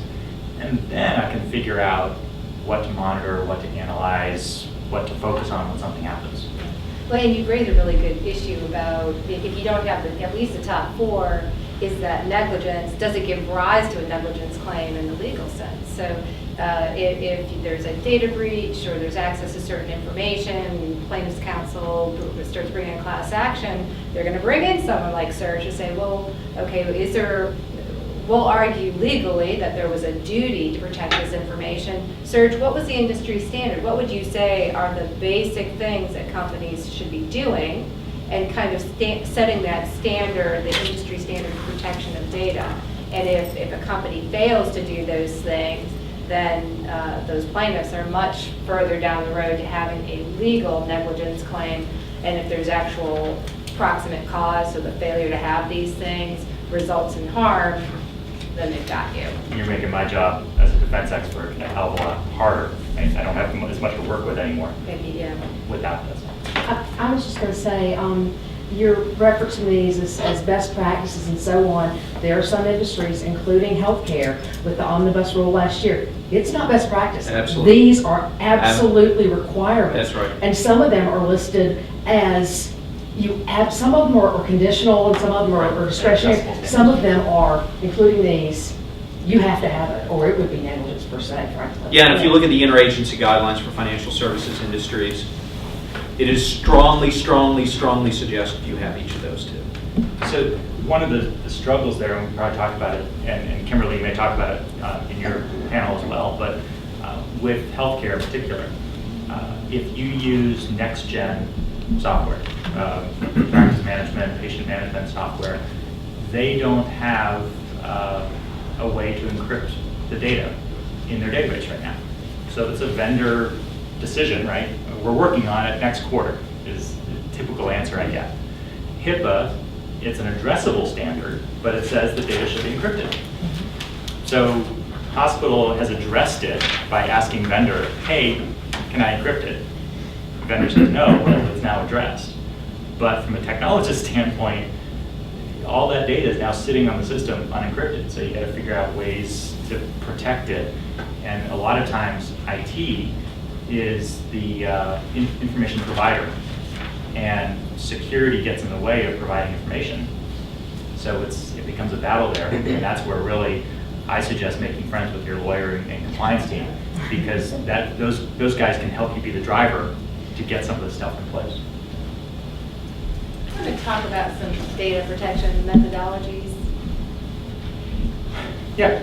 and then I can figure out what to monitor, what to analyze, what to focus on when something happens. Well, and you raised a really good issue about if you don't have at least the top four, is that negligence, does it give rise to a negligence claim in the legal sense? So if there's a data breach or there's access to certain information, plaintiff's counsel starts bringing a class action, they're going to bring in someone like Serge to say, well, okay, we'll argue legally that there was a duty to protect this information. Serge, what was the industry standard? What would you say are the basic things that companies should be doing, and kind of setting that standard, the industry standard for protection of data? And if a company fails to do those things, then those plaintiffs are much further down the road to having a legal negligence claim. And if there's actual proximate cause, so the failure to have these things results in harm, then they've got you. You're making my job as a defense expert a hell of a lot harder. I don't have as much to work with anymore. Maybe, yeah. Without this. I was just going to say, you're referencing these as best practices and so on. There are some industries, including healthcare, with the omnibus rule last year. It's not best practice. Absolutely. These are absolutely requirements. That's right. And some of them are listed as some of them are conditional and some of them are discretionary. Some of them are, including these, you have to have it or it would be negligence per se, frankly. Yeah, and if you look at the interagency guidelines for financial services industries, it is strongly, strongly, strongly suggested you have each of those two. So one of the struggles there, and we probably talked about it, and Kimberly may talk about it in your panel as well, but with healthcare in particular, if you use next-gen software, practice management, patient management software, they don't have a way to encrypt the data in their database right now. So it's a vendor decision, right? We're working on it next quarter is the typical answer I get. HIPAA, it's an addressable standard, but it says the data should be encrypted. So Hospital has addressed it by asking vendor, hey, can I encrypt it? Vendor says no, well, it's now addressed. But from a technologist standpoint, all that data is now sitting on the system unencrypted, so you got to figure out ways to protect it. And a lot of times, IT is the information provider, and security gets in the way of providing information. So it becomes a battle there, and that's where really I suggest making friends with your lawyer and compliance team, because those guys can help you be the driver to get some of this stuff in place. I want to talk about some data protection methodologies. Yeah.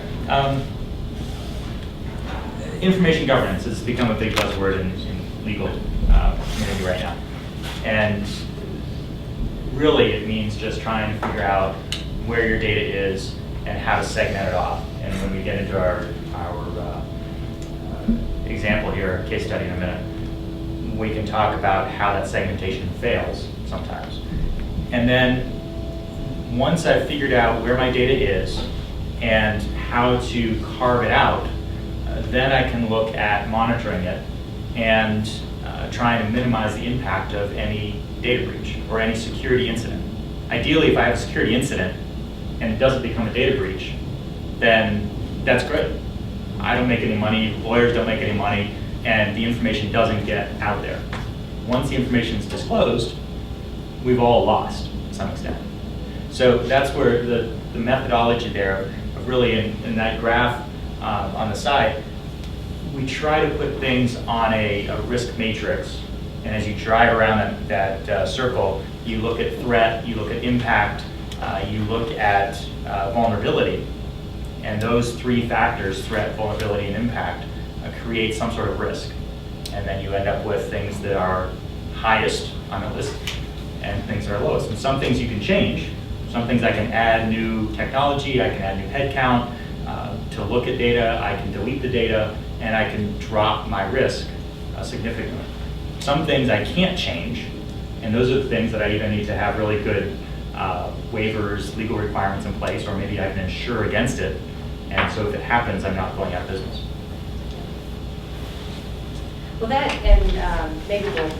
Information governance has become a big buzzword in legal community right now. And really it means just trying to figure out where your data is and how to segment it off. And when we get into our example here, case study in a minute, we can talk about how that segmentation fails sometimes. And then once I've figured out where my data is and how to carve it out, then I can look at monitoring it and trying to minimize the impact of any data breach or any security incident. Ideally, if I have a security incident and it doesn't become a data breach, then that's great. I don't make any money, lawyers don't make any money, and the information doesn't get out there. Once the information is disclosed, we've all lost to some extent. So that's where the methodology there, really in that graph on the side, we try to put things on a risk matrix. And as you drive around that circle, you look at threat, you look at impact, you look at vulnerability. And those three factors, threat, vulnerability, and impact, create some sort of risk. And then you end up with things that are highest on the list and things that are lowest. And some things you can change. Some things I can add new technology, I can add new headcount to look at data, I can delete the data, and I can drop my risk significantly. Some things I can't change, and those are the things that I either need to have really good waivers, legal requirements in place, or maybe I can insure against it. And so if it happens, I'm not going out of business. Well, that, and maybe we'll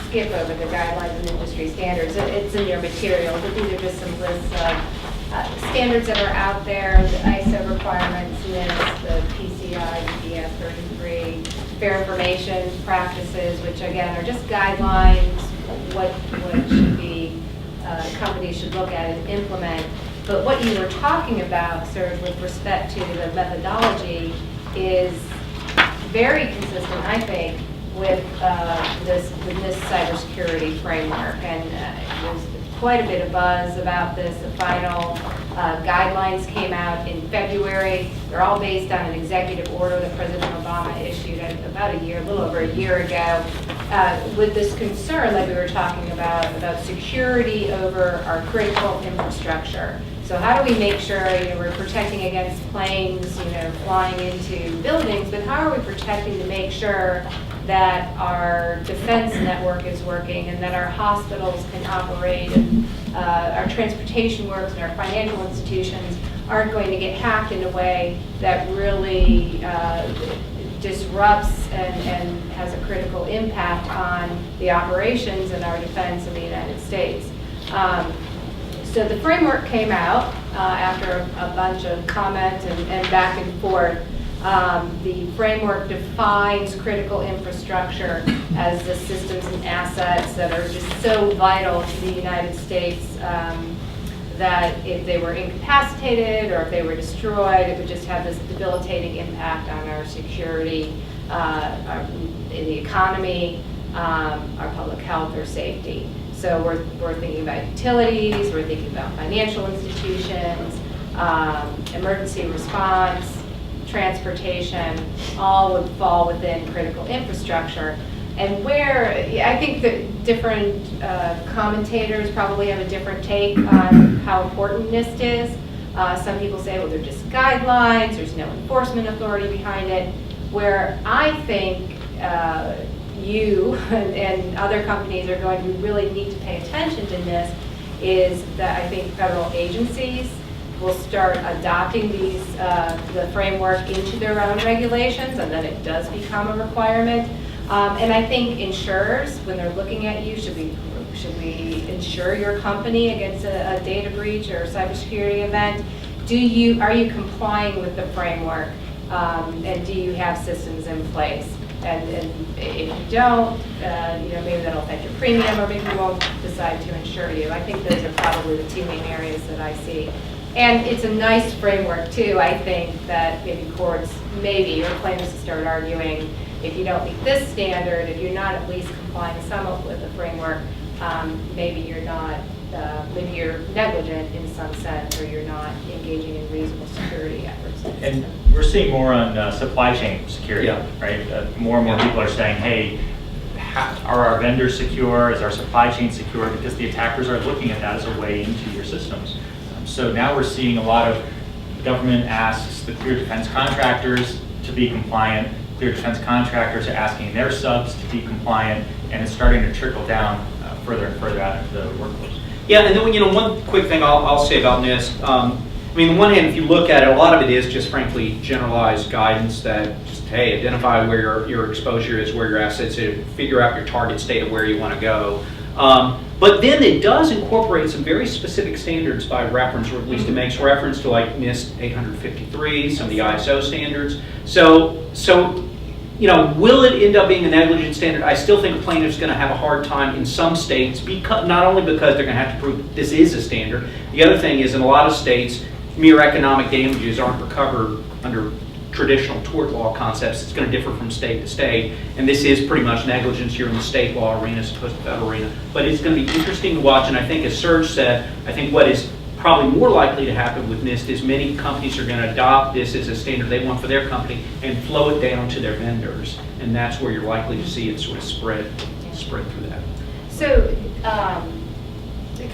skip over the guidelines and industry standards. It's in your material, but these are just some lists of standards that are out there, the ISO requirements, NIST, the PCI, DPS 33, fair information practices, which again are just guidelines, what should be, companies should look at and implement. But what you were talking about, Serge, with respect to the methodology is very consistent, I think, with this cybersecurity framework. And there's quite a bit of buzz about this. The final guidelines came out in February. They're all based on an executive order that President Obama issued about a little over a year ago, with this concern that we were talking about security over our critical infrastructure. So how do we make sure we're protecting against planes flying into buildings, but how are we protecting to make sure that our defense network is working and that our hospitals can operate and our transportation works and our financial institutions aren't going to get hacked in a way that really disrupts and has a critical impact on the operations and our defense in the United States. So the framework came out after a bunch of comments and back and forth. The framework defines critical infrastructure as the systems and assets that are just so vital to the United States that if they were incapacitated or if they were destroyed, it would just have this debilitating impact on our security, in the economy, our public health or safety. So we're thinking about utilities, we're thinking about financial institutions, emergency response, transportation, all would fall within critical infrastructure. And where, I think that different commentators probably have a different take on how important NIST is. Some people say, well, they're just guidelines, there's no enforcement authority behind it. Where I think you and other companies are going to really need to pay attention to NIST is that I think federal agencies will start adopting the framework into their own regulations, and then it does become a requirement. And I think insurers, when they're looking at you, should we insure your company against a data breach or a cybersecurity event? Are you complying with the framework? And do you have systems in place? And if you don't, maybe that'll affect your premium, or maybe we won't decide to insure you. I think those are probably the two main areas that I see. And it's a nice framework too. I think that maybe courts, or plaintiffs start arguing, if you don't meet this standard, if you're not at least complying somewhat with the framework, maybe you're not, maybe you're negligent in some sense, or you're not engaging in reasonable security efforts. And we're seeing more on supply chain security, right? More and more people are saying, hey, are our vendors secure? Is our supply chain secure? Because the attackers are looking at that as a way into your systems. So now we're seeing a lot of government asks the clear defense contractors to be compliant. Clear defense contractors are asking their subs to be compliant, and it's starting to trickle down further and further out into the workforce. Yeah, and then one quick thing I'll say about NIST. I mean, on the one hand, if you look at it, a lot of it is just frankly generalized guidance that just, hey, identify where your exposure is, where your assets are, figure out your target state of where you want to go. But then it does incorporate some very specific standards by reference, or at least it makes reference to like NIST 853, some of the ISO standards. So will it end up being a negligent standard? I still think a plaintiff's going to have a hard time in some states, because not only because they're going to have to prove this is a standard. The other thing is, in a lot of states, mere economic damages aren't recovered under traditional tort law concepts. It's going to differ from state to state, and this is pretty much negligence here in the state law arena as opposed to the federal arena. But it's going to be interesting to watch, and I think, as Serge said, I think what is probably more likely to happen with NIST is many companies are going to adopt this as a standard they want for their company and flow it down to their vendors, and that's where you're likely to see it sort of spread through that. So,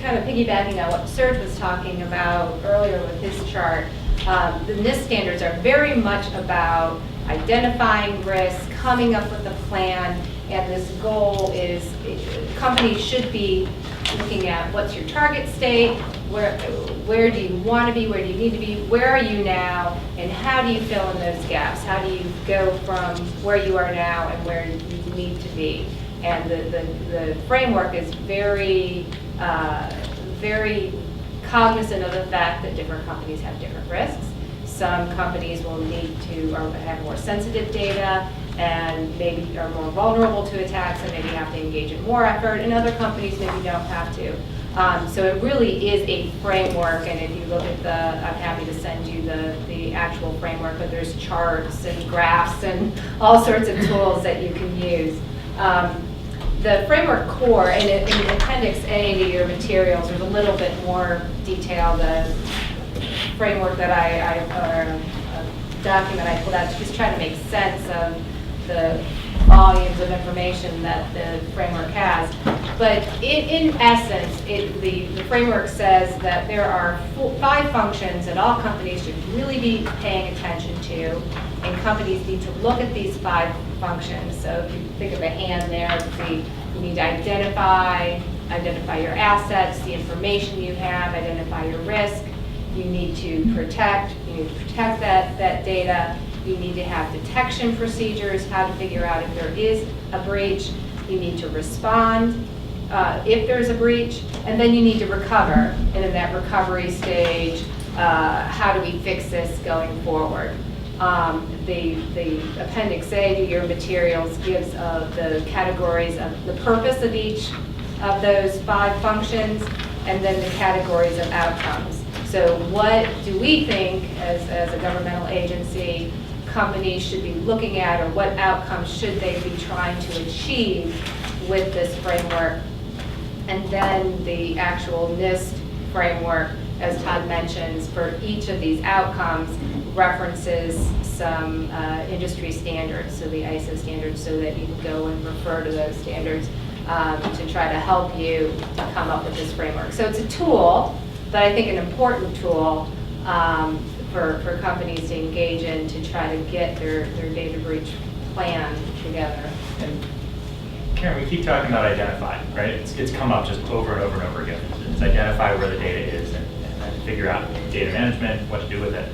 kind of piggybacking on what Serge was talking about earlier with his chart, the NIST standards are very much about identifying risk, coming up with a plan, and this goal is companies should be looking at what's your target state, where do you want to be, where do you need to be, where are you now, and how do you fill in those gaps? How do you go from where you are now and where you need to be? And the framework is very cognizant of the fact that different companies have different risks. Some companies will need to or have more sensitive data and maybe are more vulnerable to attacks and maybe have to engage in more effort, and other companies maybe don't have to. So it really is a framework, and if you look at I'm happy to send you the actual framework, but there's charts and graphs and all sorts of tools that you can use. The framework core, and in Appendix A to your materials, there's a little bit more detail. The framework that a document I pulled out to just try to make sense of the volumes of information that the framework has. But in essence, the framework says that there are 5 functions that all companies should really be paying attention to, and companies need to look at these 5 functions. So if you think of a hand there, you need to identify your assets, the information you have, identify your risk. You need to protect that data. You need to have detection procedures, how to figure out if there is a breach. You need to respond if there's a breach, and then you need to recover. And in that recovery stage, how do we fix this going forward? The Appendix A to your materials gives the categories of the purpose of each of those 5 functions, and then the categories of outcomes. So what do we think as a governmental agency companies should be looking at, or what outcomes should they be trying to achieve with this framework? And then the actual NIST framework, as Todd mentions, for each of these outcomes references some industry standards, so the ISO standards, so that you can go and refer to those standards to try to help you to come up with this framework. So it's a tool, but I think an important tool for companies to engage in to try to get their data breach plan together. And Karin, we keep talking about identify, right? It's come up just over and over and over again. It's identify where the data is and then figure out data management, what to do with it.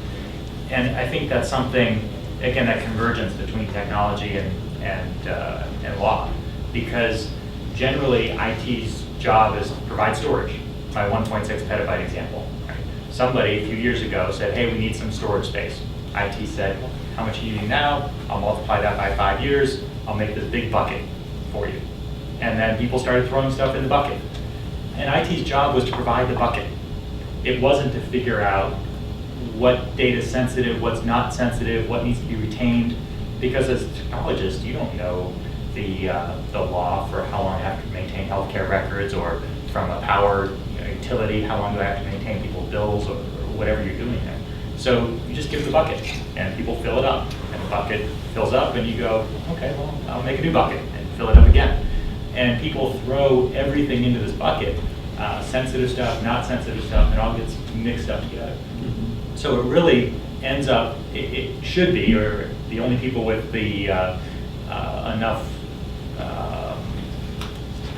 And I think that's something, again, that convergence between technology and law, because generally IT's job is to provide storage. My 1.6 petabyte example. Right? Somebody a few years ago said, hey, we need some storage space. IT said, well, how much are you needing now? I'll multiply that by 5 years. I'll make this big bucket for you. And then people started throwing stuff in the bucket. And IT's job was to provide the bucket. It wasn't to figure out what data is sensitive, what's not sensitive, what needs to be retained. Because as a technologist, you don't know the law for how long I have to maintain healthcare records, or from a power utility, how long do I have to maintain people's bills, or whatever you're doing there. So you just give the bucket, and people fill it up, and the bucket fills up, and you go, okay, well, I'll make a new bucket, and fill it up again. And people throw everything into this bucket, sensitive stuff, not sensitive stuff, and it all gets mixed up together. So it really ends up, it should be, or the only people with the enough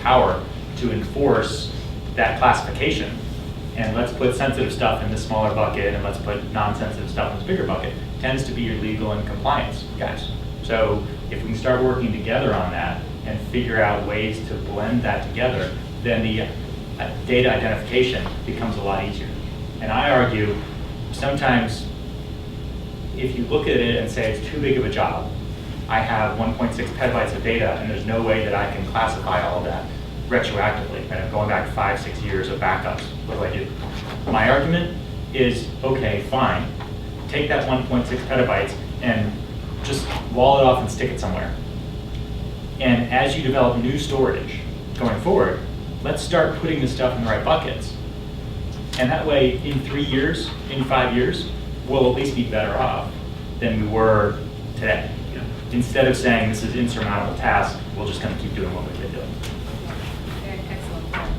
power to enforce that classification, and let's put sensitive stuff in this smaller bucket, and let's put non-sensitive stuff in this bigger bucket, tends to be your legal and compliance guys. So if we can start working together on that and figure out ways to blend that together, then the data identification becomes a lot easier. And I argue, sometimes if you look at it and say it's too big of a job, I have 1.6 petabytes of data, and there's no way that I can classify all of that retroactively, and I'm going back 5-6 years of backups. What do? My argument is, okay, fine. Take that 1.6 petabytes and just wall it off and stick it somewhere. And as you develop new storage going forward, let's start putting this stuff in the right buckets. And that way, in 3 years, in 5 years, we'll at least be better off than we were today. Instead of saying this is an insurmountable task, we'll just kind of keep doing what we've been doing. Very excellent point.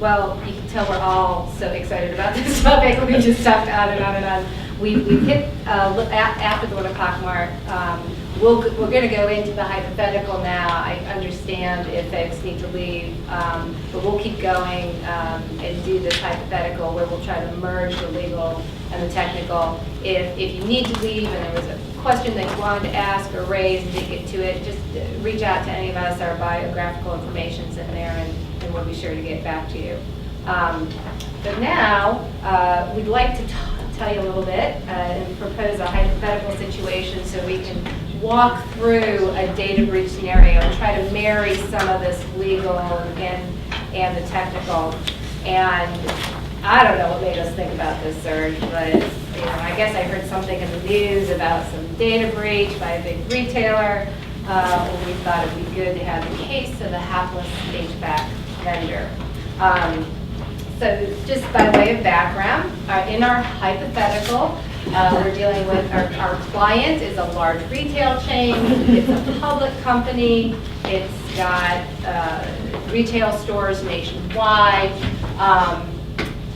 Well, you can tell we're all so excited about this topic. We just talked on and on and on. We hit after the 1 o'clock mark. We're going to go into the hypothetical now. I understand if folks need to leave, but we'll keep going and do this hypothetical where we'll try to merge the legal and the technical. If you need to leave and there was a question that you wanted to ask or raise and didn't get to it, just reach out to any of us. Our biographical information's in there, and we'll be sure to get back to you. But now, we'd like to tell you a little bit and propose a hypothetical situation so we can walk through a data breach scenario and try to marry some of this legal and the technical. And I don't know what made us think about this, Serge, but I guess I heard something in the news about some data breach by a big retailer. And we thought it'd be good to have the case of the hapless HVAC vendor. So just by way of background, in our hypothetical, we're dealing with our client is a large retail chain. It's a public company. It's got retail stores nationwide.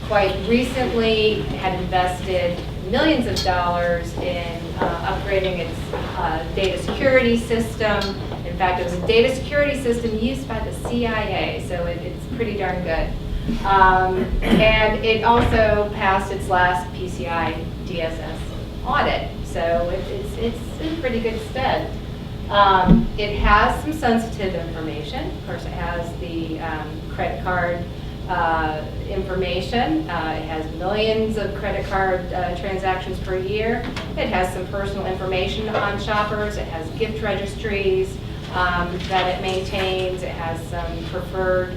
Quite recently had invested millions of dollars in upgrading its data security system. In fact, it was a data security system used by the CIA, so it's pretty darn good. And it also passed its last PCI DSS audit, so it's in pretty good stead. It has some sensitive information. Of course, it has the credit card information. It has millions of credit card transactions per year. It has some personal information on shoppers. It has gift registries that it maintains. It has some preferred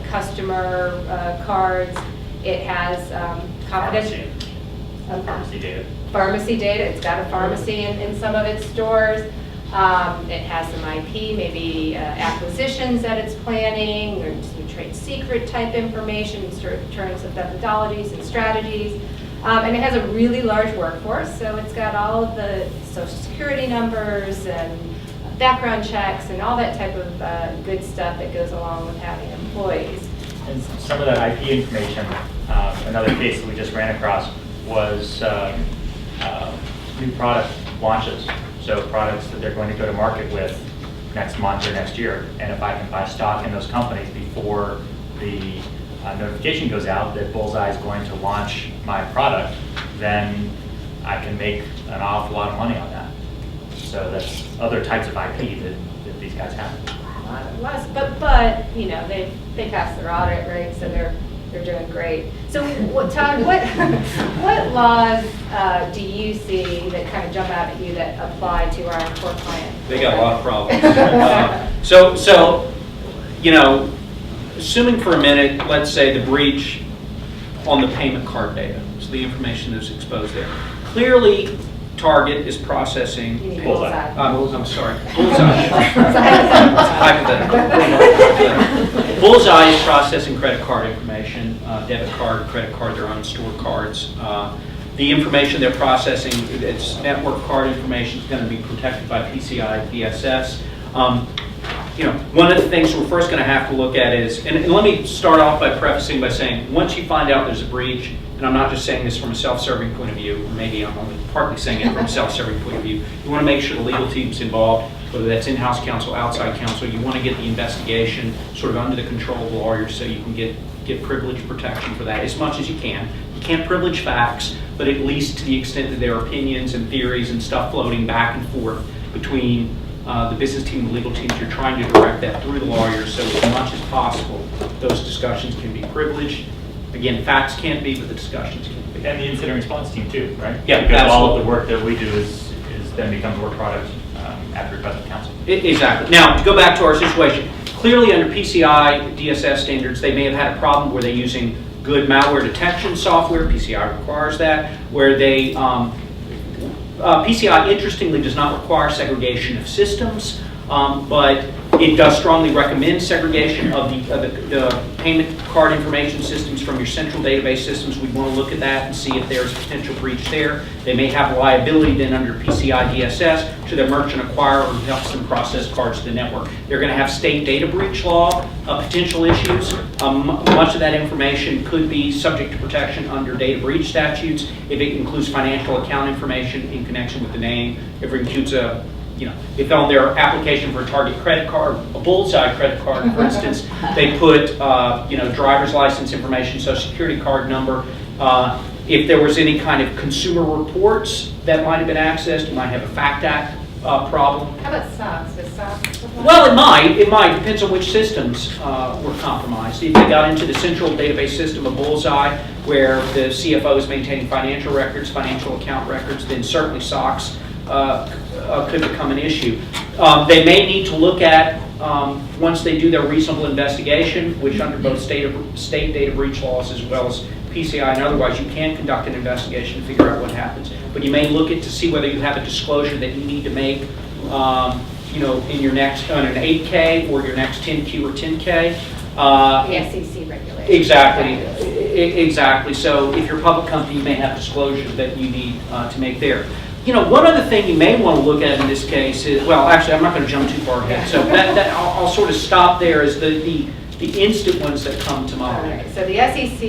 customer cards. It has confidential Pharmacy data. Pharmacy data. It's got a pharmacy in some of its stores. It has some IP, maybe acquisitions that it's planning, or some trade secret type information in terms of methodologies and strategies. And it has a really large workforce, so it's got all of the social security numbers and background checks and all that type of good stuff that goes along with having employees. And some of that IP information, another case that we just ran across was new product launches. So products that they're going to go to market with next month or next year. And if I can buy stock in those companies before the a notification goes out that Bullseye is going to launch my product, then I can make an awful lot of money on that. So that's other types of IP that these guys have. But you know, they passed their audit, right? So they're doing great. So Todd, what laws do you see that kind of jump out at you that apply to our core client? They got a lot of problems. So, you know, assuming for a minute, let's say the breach on the payment card data, so the information that's exposed there. Clearly, Target is processing. You mean Bullseye. I'm sorry, Bullseye. Hypothetical. Bullseye is processing credit card information, debit card, credit card, their own stored cards. The information they're processing, it's network card information, is going to be protected by PCI DSS. You know, one of the things we're first going to have to look at is, and let me start off by prefacing by saying, once you find out there's a breach, and I'm not just saying this from a self-serving point of view, or maybe I'm only partly saying it from a self-serving point of view, you want to make sure the legal team's involved, whether that's in-house counsel, outside counsel. You want to get the investigation sort of under the control of lawyers so you can get privilege protection for that as much as you can. You can't privilege facts, but at least to the extent that there are opinions and theories and stuff floating back and forth between the business team and the legal teams, you're trying to direct that through the lawyers so as much as possible those discussions can be privileged. Again, facts can't be, but the discussions can be. And the incident response team too, right? Yeah, because absolutely. all of the work that we do is then becomes work product after request of counsel. Exactly. Now, to go back to our situation, clearly under PCI DSS standards, they may have had a problem where they're using good malware detection software. PCI requires that, where they PCI, interestingly, does not require segregation of systems, but it does strongly recommend segregation of the payment card information systems from your central database systems. We want to look at that and see if there's a potential breach there. They may have liability then under PCI DSS to the merchant acquirer who helps them process cards to the network. They're going to have state data breach law potential issues. Much of that information could be subject to protection under data breach statutes if it includes financial account information in connection with the name, if it includes if on their application for a Target credit card, a Bullseye credit card, for instance, they put, driver's license information, social security card number. If there was any kind of consumer reports that might have been accessed, you might have a FACT Act problem. How about SOX? Does SOX apply? Well, it might. Depends on which systems were compromised. If they got into the central database system of Bullseye, where the CFO is maintaining financial records, financial account records, then certainly SOX could become an issue. They may need to look at, once they do their reasonable investigation, which under both state data breach laws as well as PCI and otherwise, you can conduct an investigation to figure out what happens. But you may look at to see whether you have a disclosure that you need to make, in your next, on an 8K or your next 10Q or 10K. The SEC regulation. Exactly. So if you're a public company, you may have disclosure that you need to make there. One other thing you may want to look at in this case is, well, actually, I'm not going to jump too far ahead. So I'll sort of stop there as the instant ones that come to mind. All right. So the SEC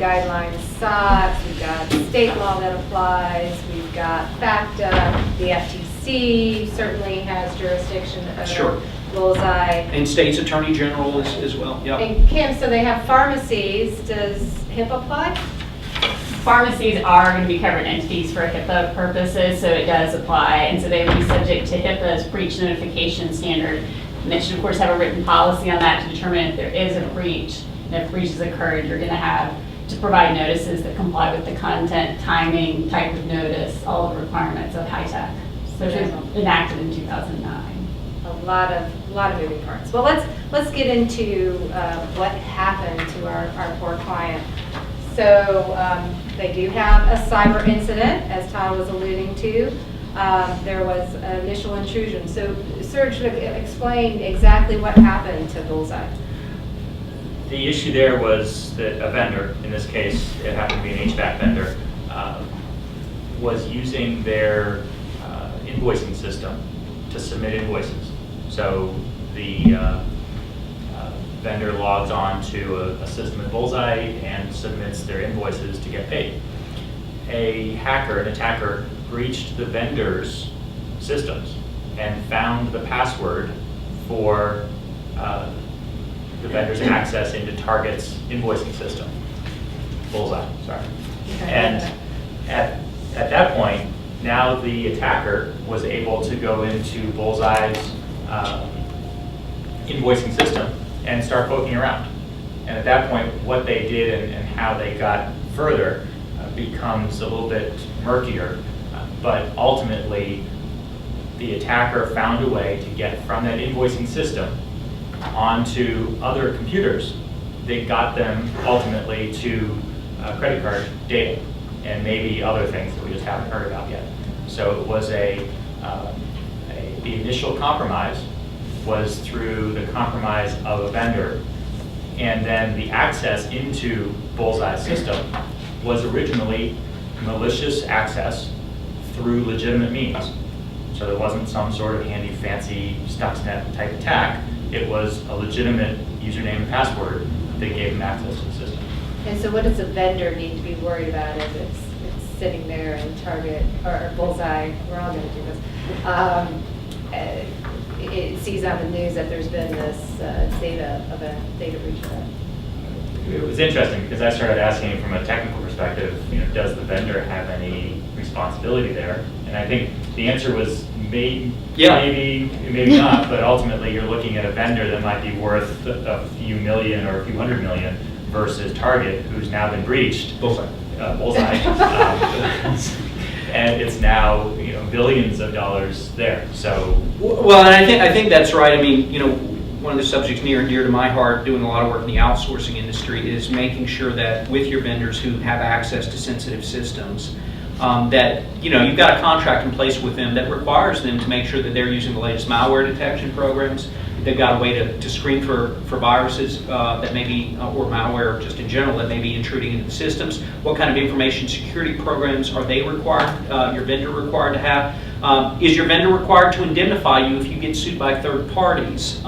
guidelines, SOX, we've got state law that applies, we've got FACTA, the FTC certainly has jurisdiction over Sure. Bullseye. And state's attorney general as well. Yeah. And Kim, so they have pharmacies. Does HIPAA apply? Pharmacies are going to be covered entities for HIPAA purposes, so it does apply, and so they would be subject to HIPAA's breach notification standard. And they should, of course, have a written policy on that to determine if there is a breach. And if breaches occurred, you're going to have to provide notices that comply with the content, timing, type of notice, all the requirements of high tech. So it was enacted in 2009. A lot of moving parts. Well, let's get into what happened to our poor client. So they do have a cyber incident, as Todd was alluding to. There was an initial intrusion. So Serge, explain exactly what happened to Bullseye. The issue there was that a vendor, in this case, it happened to be an HVAC vendor, was using their invoicing system to submit invoices. So the vendor logs on to a system at Bullseye and submits their invoices to get paid. An attacker, breached the vendor's systems and found the password for the vendor's access into Target's invoicing system. Bullseye, sorry. And at that point, now the attacker was able to go into Bullseye's invoicing system and start poking around. And at that point, what they did and how they got further becomes a little bit murkier. But ultimately, the attacker found a way to get from that invoicing system onto other computers. They got them ultimately to credit card data and maybe other things that we just haven't heard about yet. So it was the initial compromise was through the compromise of a vendor, and then the access into Bullseye's system was originally malicious access through legitimate means. So there wasn't some sort of handy fancy Stuxnet type attack. It was a legitimate username and password that gave them access to the system. And so what does a vendor need to be worried about if it's sitting there in Target or Bullseye? We're all going to do this. It sees on the news that there's been this data breach event. It was interesting because I started asking from a technical perspective, does the vendor have any responsibility there? And I think the answer was maybe not, but ultimately you're looking at a vendor that might be worth a few million or a few hundred million versus Target, who's now been breached. Bullseye. And it's now billions of dollars there. So well, and I think that's right. I mean, one of the subjects near and dear to my heart, doing a lot of work in the outsourcing industry, is making sure that with your vendors who have access to sensitive systems, that you've got a contract in place with them that requires them to make sure that they're using the latest malware detection programs. They've got a way to screen for viruses that may be, or malware just in general, that may be intruding into the systems. What kind of information security programs are they required, your vendor required to have? Is your vendor required to indemnify you if you get sued by third parties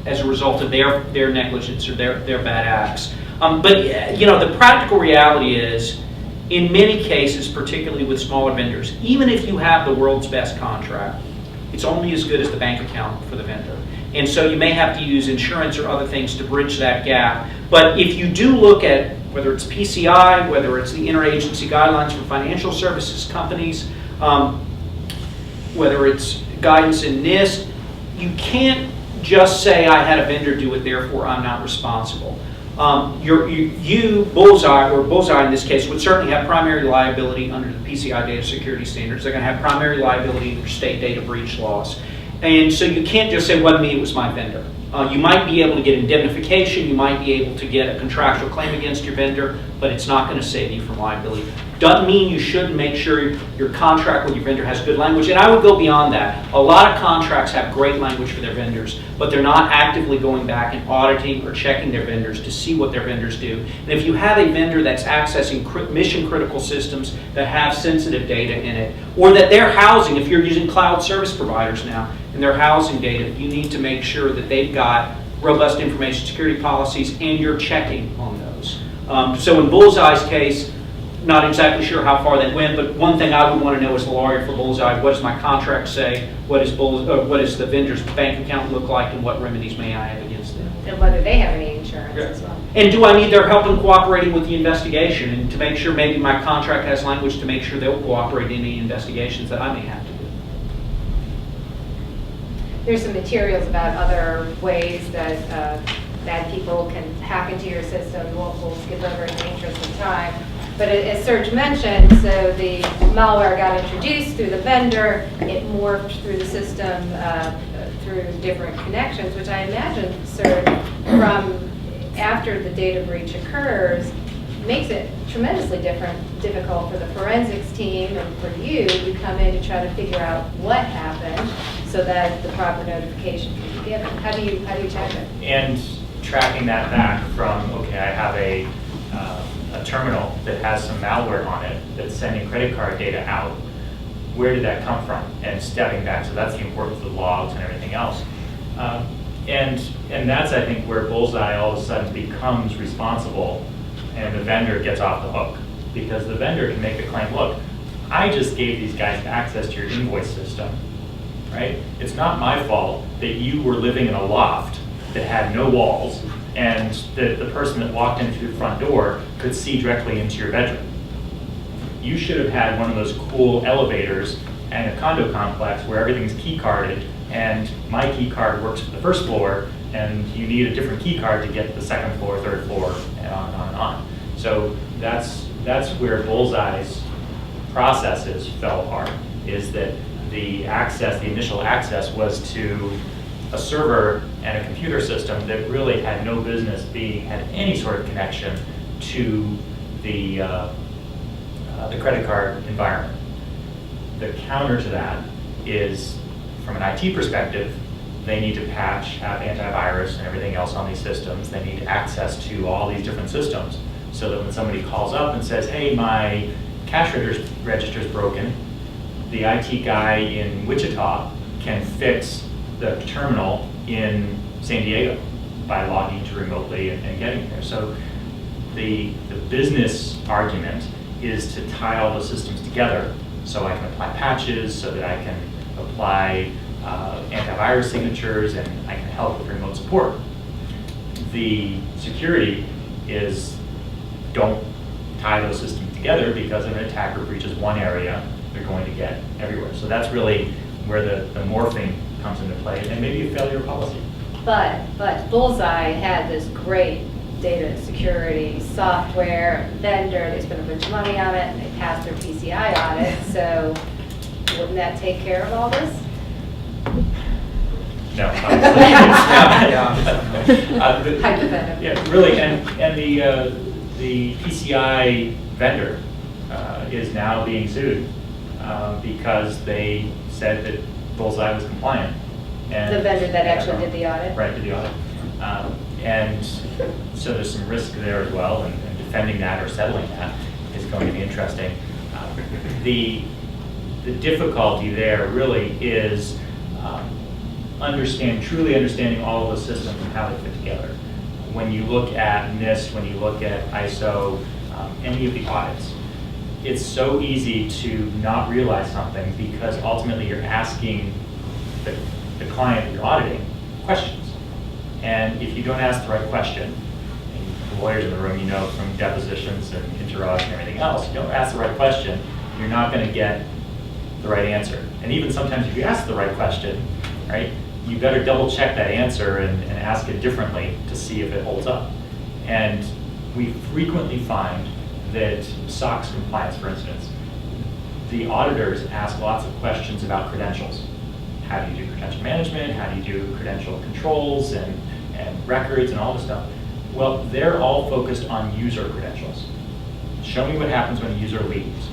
as a result of their negligence or their bad acts? But the practical reality is, in many cases, particularly with smaller vendors, even if you have the world's best contract, it's only as good as the bank account for the vendor. And so you may have to use insurance or other things to bridge that gap. But if you do look at whether it's PCI, whether it's the interagency guidelines for financial services companies, whether it's guidance in NIST, you can't just say, I had a vendor do it, therefore I'm not responsible. You, Bullseye, or Bullseye in this case, would certainly have primary liability under the PCI data security standards. They're going to have primary liability under state data breach laws. And so you can't just say, it wasn't me, it was my vendor. You might be able to get indemnification, you might be able to get a contractual claim against your vendor, but it's not going to save you from liability. Doesn't mean you shouldn't make sure your contract with your vendor has good language. And I would go beyond that. A lot of contracts have great language for their vendors, but they're not actively going back and auditing or checking their vendors to see what their vendors do. And if you have a vendor that's accessing mission critical systems that have sensitive data in it, or that they're housing, if you're using cloud service providers now, and they're housing data, you need to make sure that they've got robust information security policies and you're checking on those. So in Bullseye's case, not exactly sure how far they went, but one thing I would want to know as a lawyer for Bullseye, what does my contract say? What does the vendor's bank account look like, and what remedies may I have against them? And whether they have any insurance as well. And do I need their help in cooperating with the investigation, and to make sure maybe my contract has language to make sure they'll cooperate in any investigations that I may have to do. There's some materials about other ways that bad people can hack into your system. We'll skip over in the interest of time. But as Serge mentioned, so the malware got introduced through the vendor, it morphed through the system through different connections, which I imagine, Serge, from after the data breach occurs, makes it tremendously difficult for the forensics team and for you to come in to try to figure out what happened so that the proper notification can be given. How do you check it? And tracking that back from, okay, I have a terminal that has some malware on it that's sending credit card data out. Where did that come from? And stepping back, so that's the importance of the logs and everything else. And that's, I think, where Bullseye all of a sudden becomes responsible and the vendor gets off the hook. Because the vendor can make the claim, look, I just gave these guys access to your invoice system, right? It's not my fault that you were living in a loft that had no walls and the person that walked in through the front door could see directly into your bedroom. You should have had one of those cool elevators and a condo complex where everything's key carded, and my key card works for the first floor, and you need a different key card to get to the second floor, third floor, and on and on and on. So that's where Bullseye's processes fell apart, is that the initial access was to a server and a computer system that really had no business had any sort of connection to the credit card environment. The counter to that is, from an IT perspective, they need to patch, have antivirus and everything else on these systems. They need access to all these different systems so that when somebody calls up and says, hey, my cash register's broken, the IT guy in Wichita can fix the terminal in San Diego by logging to remotely and getting there. So the business argument is to tie all the systems together so I can apply patches, so that I can apply antivirus signatures, and I can help with remote support. The security is, don't tie those systems together, because if an attacker breaches one area, they're going to get everywhere. So that's really where the morphing comes into play, and maybe a failure policy. But Bullseye had this great data security software vendor. They spent a bunch of money on it, and they passed their PCI audit. So wouldn't that take care of all this? No, Hypothetical. yeah, really, and the PCI vendor is now being sued because they said that Bullseye was compliant. And The vendor that actually did the audit? Right, did the audit. And so there's some risk there as well, and defending that or settling that is going to be interesting. The difficulty there really is truly understanding all of the systems and how they fit together. When you look at NIST, when you look at ISO, any of the audits, it's so easy to not realize something, because ultimately you're asking the client that you're auditing questions. And if you don't ask the right question, and the lawyers in the room, you know from depositions and interrogs and everything else, you don't ask the right question, you're not going to get the right answer. And even sometimes if you ask the right question, right, you better double check that answer and ask it differently to see if it holds up. And we frequently find that SOX compliance, for instance, the auditors ask lots of questions about credentials. How do you do credential management? How do you do credential controls and records and all this stuff? Well, they're all focused on user credentials. Show me what happens when a user leaves.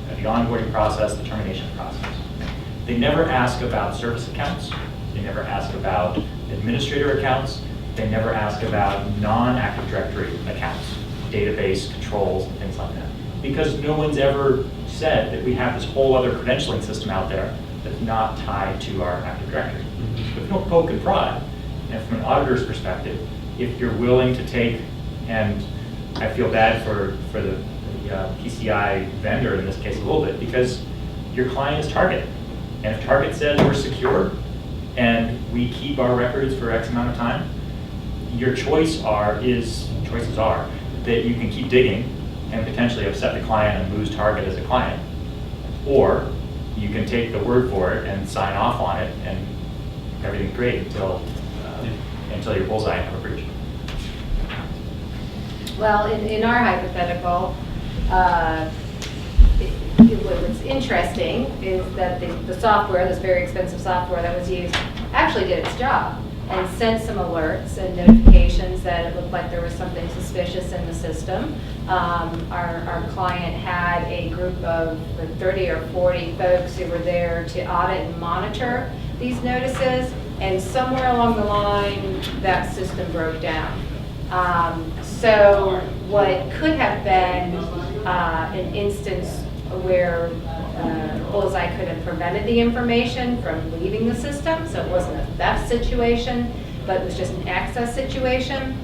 The onboarding process, the termination process. They never ask about service accounts. They never ask about administrator accounts. They never ask about non-Active Directory accounts, database controls and things like that. Because no one's ever said that we have this whole other credentialing system out there that's not tied to our Active Directory. With no poke and prod, and from an auditor's perspective, if you're willing to take, and I feel bad for the PCI vendor in this case a little bit, because your client is Target. And if Target says we're secure and we keep our records for X amount of time, your choices are that you can keep digging and potentially upset the client and lose Target as a client, or you can take the word for it and sign off on it, and everything's great until your Bullseye have a breach. Well, in our hypothetical, what's interesting is that the software, this very expensive software that was used, actually did its job and sent some alerts and notifications that it looked like there was something suspicious in the system. Our client had a group of 30 or 40 folks who were there to audit and monitor these notices, and somewhere along the line, that system broke down. So what could have been an instance where Bullseye could have prevented the information from leaving the system, so it wasn't a theft situation, but it was just an access situation,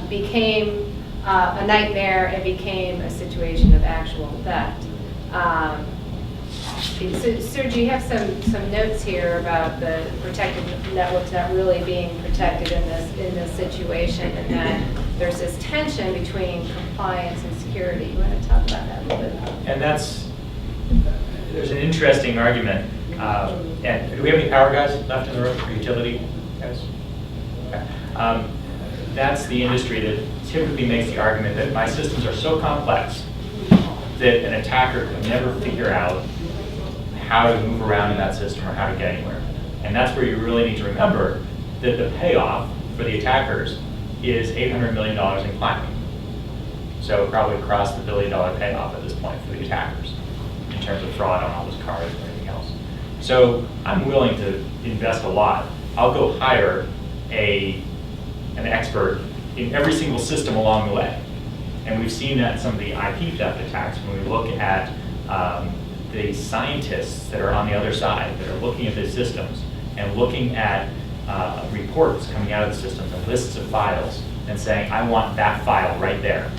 became a nightmare and became a situation of actual theft. sheet. So, Serge, you have some notes here about the protected networks not really being protected in this situation, and that there's this tension between compliance and security. You want to talk about that a little bit? And there's an interesting argument. And do we have any power guys left in the room, or utility guys? Okay. That's the industry that typically makes the argument that my systems are so complex that an attacker can never figure out how to move around in that system or how to get anywhere. And that's where you really need to remember that the payoff for the attackers is $800 million in climbing. So probably across the $1 billion payoff at this point for the attackers in terms of fraud on all those cards and everything else. So I'm willing to invest a lot. I'll go hire an expert in every single system along the way. And we've seen that in some of the IP theft attacks when we look at the scientists that are on the other side that are looking at the systems and looking at reports coming out of the systems and lists of files and saying, I want that file right there.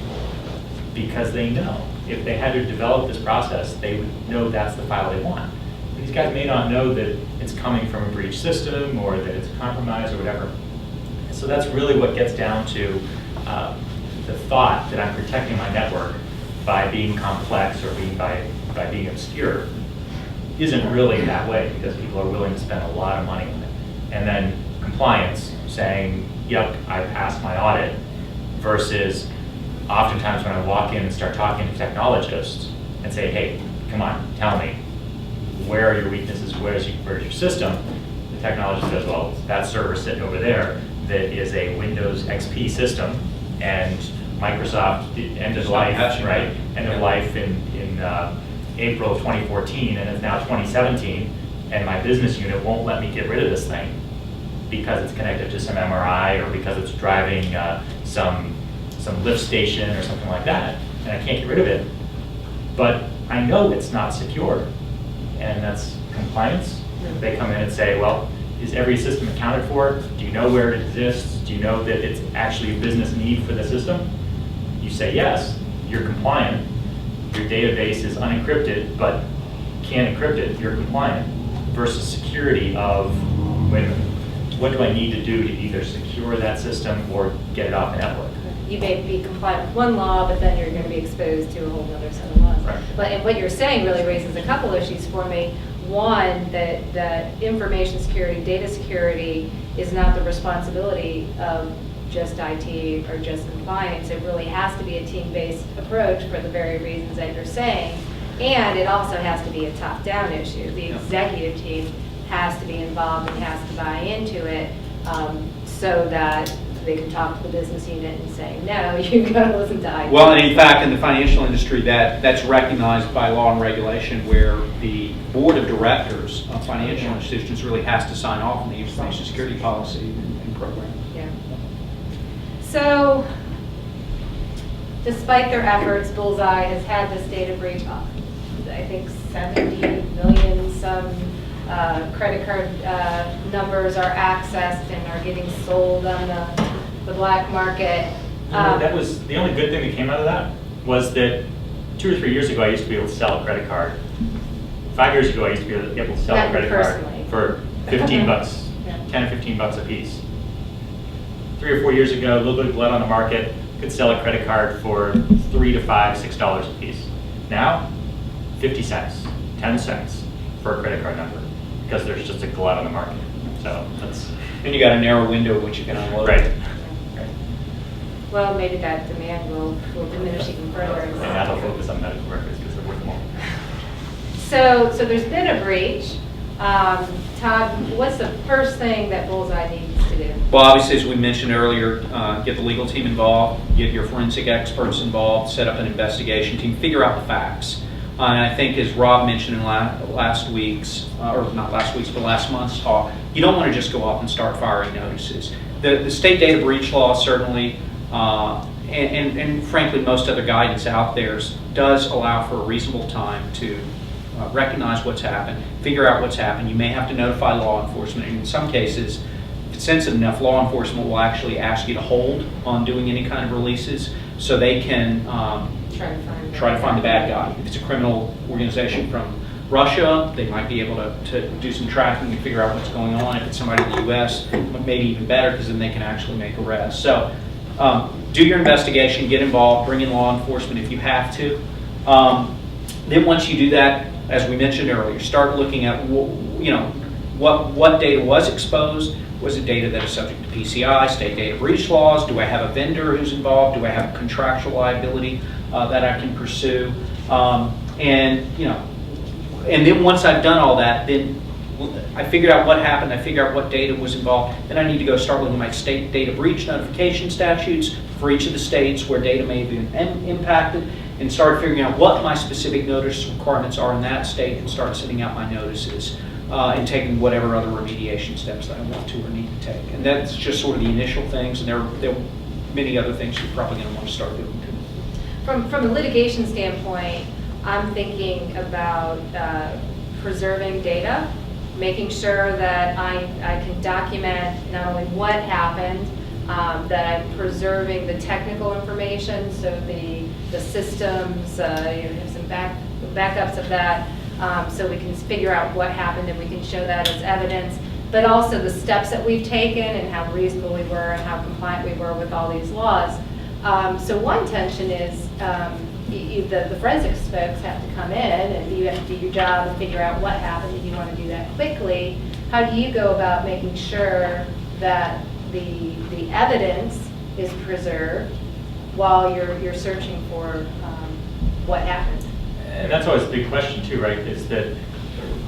Because they know if they had to develop this process, they would know that's the file they want. These guys may not know that it's coming from a breach system or that it's compromised or whatever. So that's really what gets down to the thought that I'm protecting my network by being complex or by being obscure isn't really that way, because people are willing to spend a lot of money on it. And then compliance, saying, yep, I passed my audit, versus oftentimes when I walk in and start talking to technologists and say, hey, come on, tell me, where are your weaknesses, where's your system? The technologist says, well, that server sitting over there that is a Windows XP system, and Microsoft end of life, right? End of life in April of 2014, and it's now 2017, and my business unit won't let me get rid of this thing because it's connected to some MRI or because it's driving some lift station or something like that, and I can't get rid of it. But I know it's not secure, and that's compliance. They come in and say, well, is every system accounted for? Do you know where it exists? Do you know that it's actually a business need for the system? You say yes, you're compliant. Your database is unencrypted, but can't encrypt it, you're compliant. Versus security of, wait a minute, what do I need to do to either secure that system or get it off the network? You may be compliant with one law, but then you're going to be exposed to a whole other set of laws. Right. But and what you're saying really raises a couple issues for me. One, that information security, data security is not the responsibility of just IT or just compliance. It really has to be a team-based approach for the very reasons that you're saying. And it also has to be a top-down issue. The executive team has to be involved and has to buy into it so that they can talk to the business unit and say, no, you've got to listen to IT. Well, and in fact, in the financial industry, that's recognized by law and regulation, where the board of directors of financial institutions really has to sign off on the information security policy and program. Yeah. So, despite their efforts, Bullseye has had this data breach of, I think, 70 million some credit card numbers are accessed and are getting sold on the black market. That was the only good thing that came out of that, was that 2 or 3 years ago I used to be able to sell a credit card. 5 years ago I used to be able to sell a credit card for 15 bucks, 10 or 15 bucks a piece. 3 or 4 years ago, a little bit of blood on the market, could sell a credit card for $3 to $5, $6 a piece. Now, 50 cents, 10 cents for a credit card number, because there's just a glut on the market. So that's. And you got a narrow window which you can unload. Right. Well, maybe that demand will diminish even further. And that'll focus on medical records because they're worth more. So there's been a breach. Todd, what's the first thing that Bullseye needs to do? Well, obviously, as we mentioned earlier, get the legal team involved, get your forensic experts involved, set up an investigation team, figure out the facts. And I think, as Rob mentioned in last week's, or not last week's, but last month's talk, you don't want to just go up and start firing notices. The state data breach law certainly, and frankly most other guidance out there, does allow for a reasonable time to recognize what's happened, figure out what's happened. You may have to notify law enforcement, and in some cases, if it's sensitive enough, law enforcement will actually ask you to hold on doing any kind of releases so they can try to find the bad guy. If it's a criminal organization from Russia, they might be able to do some tracking and figure out what's going on. If it's somebody in the US, maybe even better, because then they can actually make arrests. So do your investigation, get involved, bring in law enforcement if you have to. Then once you do that, as we mentioned earlier, start looking at what data was exposed. Was it data that is subject to PCI, state data breach laws? Do I have a vendor who's involved? Do I have contractual liability that I can pursue? And then once I've done all that, then I figured out what happened, I figured out what data was involved, then I need to go start looking at my state data breach notification statutes for each of the states where data may have been impacted, and start figuring out what my specific notice requirements are in that state, and start sending out my notices and taking whatever other remediation steps that I want to or need to take. And that's just sort of the initial things, and there are many other things you're probably going to want to start doing too. From a litigation standpoint, I'm thinking about preserving data, making sure that I can document not only what happened, that I'm preserving the technical information, so the systems, have some backups of that, so we can figure out what happened and we can show that as evidence, but also the steps that we've taken and how reasonable we were and how compliant we were with all these laws. So one tension is the forensics folks have to come in and you have to do your job and figure out what happened, and you want to do that quickly. How do you go about making sure that the evidence is preserved while you're searching for what happened? And that's always a big question too, right? Is that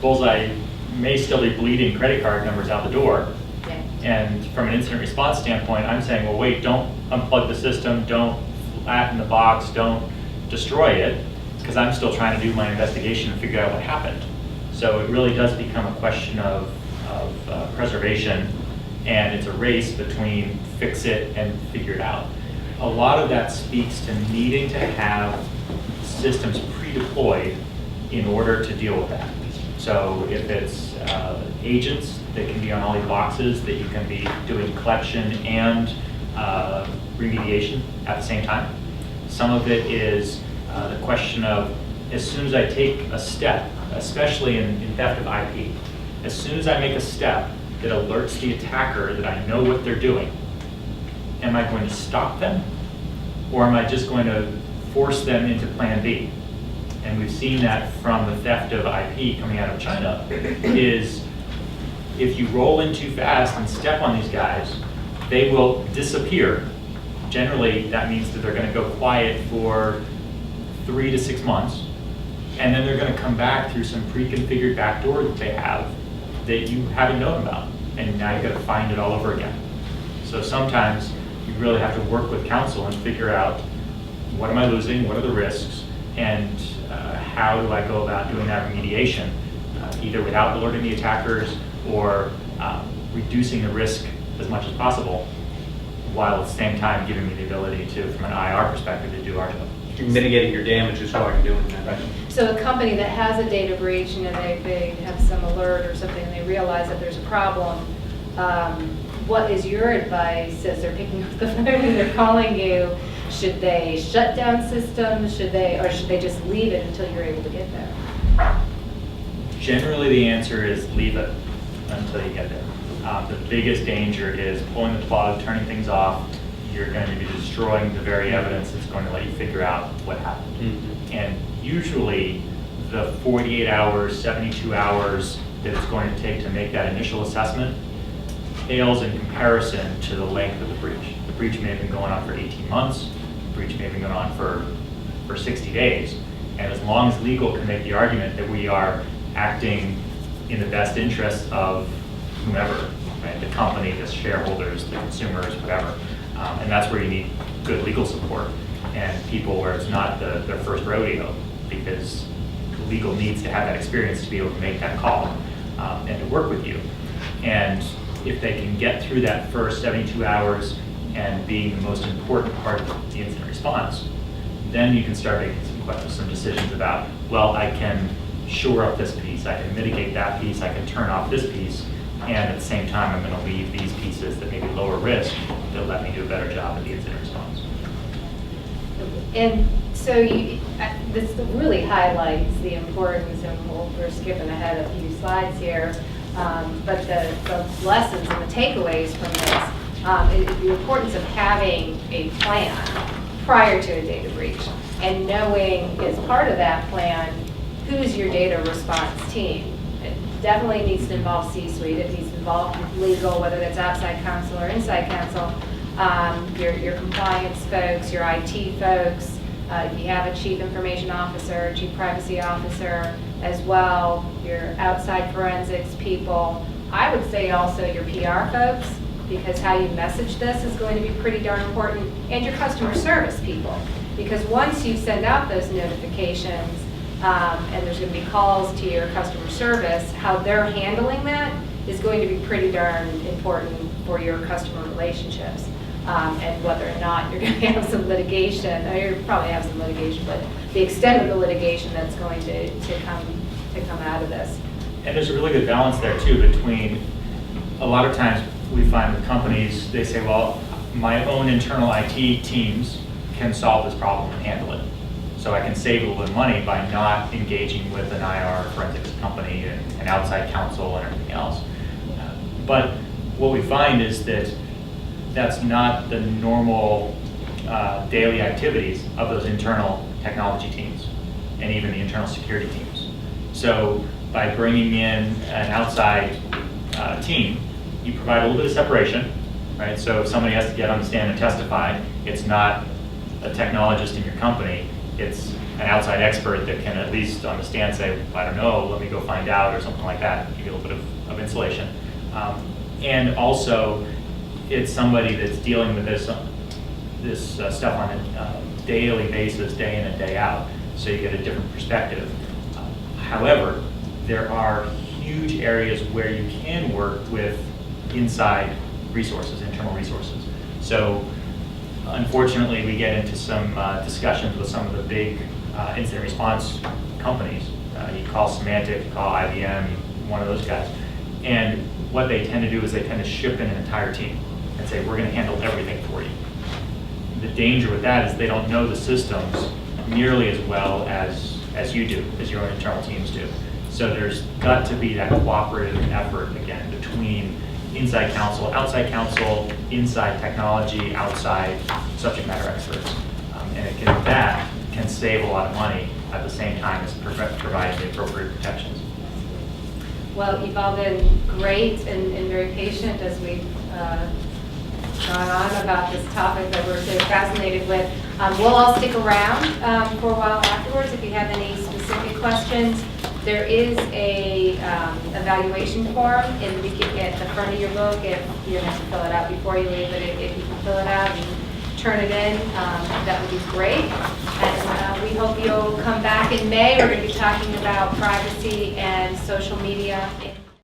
Bullseye may still be bleeding credit card numbers out the door. Yeah. And from an incident response standpoint, I'm saying, well, wait, don't unplug the system, don't flatten the box, don't destroy it, because I'm still trying to do my investigation and figure out what happened. So it really does become a question of preservation, and it's a race between fix it and figure it out. A lot of that speaks to needing to have systems pre-deployed in order to deal with that. So if it's agents that can be on all these boxes, that you can be doing collection and remediation at the same time. Some of it is the question of, as soon as I take a step, especially in theft of IP, as soon as I make a step that alerts the attacker that I know what they're doing, am I going to stop them? Or am I just going to force them into plan B? And we've seen that from the theft of IP coming out of China, is if you roll in too fast and step on these guys, they will disappear. Generally, that means that they're going to go quiet for 3 to 6 months, and then they're going to come back through some pre-configured backdoor that they have that you haven't known about, and now you've got to find it all over again. So sometimes you really have to work with counsel and figure out, what am I losing, what are the risks, and how do I go about doing that remediation, either without alerting the attackers or reducing the risk as much as possible, while at the same time giving me the ability to, from an IR perspective, to do our job. You're mitigating your damages while you're doing that. Right. So a company that has a data breach, they have some alert or something, and they realize that there's a problem, what is your advice as they're picking up the phone and they're calling you? Should they shut down systems? Should they just leave it until you're able to get there? Generally, the answer is leave it until you get there. The biggest danger is pulling the plug, turning things off. You're going to be destroying the very evidence that's going to let you figure out what happened. Mm-hmm. And usually, the 48 hours, 72 hours that it's going to take to make that initial assessment pales in comparison to the length of the breach. The breach may have been going on for 18 months. The breach may have been going on for 60 days. And as long as legal can make the argument that we are acting in the best interest of whomever, right? The company, the shareholders, the consumers, whatever. And that's where you need good legal support and people where it's not their first rodeo, because legal needs to have that experience to be able to make that call and to work with you. And if they can get through that first 72 hours and being the most important part of the incident response, then you can start making some decisions about, well, I can shore up this piece, I can mitigate that piece, I can turn off this piece, and at the same time, I'm going to leave these pieces that may be lower risk that let me do a better job at the incident response. And so this really highlights the importance, and we're skipping ahead a few slides here, but the lessons and the takeaways from this is the importance of having a plan prior to a data breach, and knowing as part of that plan who's your data response team. It definitely needs to involve C-suite. It needs to involve legal, whether that's outside counsel or inside counsel. Your compliance folks, your IT folks, if you have a chief information officer, chief privacy officer as well, your outside forensics people. I would say also your PR folks, because how you message this is going to be pretty darn important, and your customer service people. Because once you send out those notifications, and there's going to be calls to your customer service, how they're handling that is going to be pretty darn important for your customer relationships. And whether or not you're going to have some litigation, you probably have some litigation, but the extent of the litigation that's going to come out of this. And there's a really good balance there too between, a lot of times we find with companies, they say, well, my own internal IT teams can solve this problem and handle it. So I can save a little bit of money by not engaging with an IR forensics company and outside counsel and everything else. But what we find is that that's not the normal daily activities of those internal technology teams and even the internal security teams. So by bringing in an outside team, you provide a little bit of separation, right? So if somebody has to get on the stand and testify, it's not a technologist in your company, it's an outside expert that can at least on the stand say, I don't know, let me go find out, or something like that. You get a little bit of insulation. And also, it's somebody that's dealing with this stuff on a daily basis, day in and day out, so you get a different perspective. However, there are huge areas where you can work with inside resources, internal resources. So unfortunately, we get into some discussions with some of the big incident response companies. You call Symantec, you call IBM, one of those guys. And what they tend to do is they tend to ship in an entire team and say, we're going to handle everything for you. The danger with that is they don't know the systems nearly as well as you do, as your own internal teams do. So there's got to be that cooperative effort, again, between inside counsel, inside technology, outside subject matter experts. And that can save a lot of money at the same time as providing the appropriate protections. Well, you've all been great and very patient as we've gone on about this topic that we're so fascinated with. We'll all stick around for a while afterwards if you have any specific questions. There is a evaluation form at the front of your book. If you don't have to fill it out before you leave, but if you can fill it out and turn it in, that would be great. And we hope you'll come back in May. We're going to be talking about privacy and social media.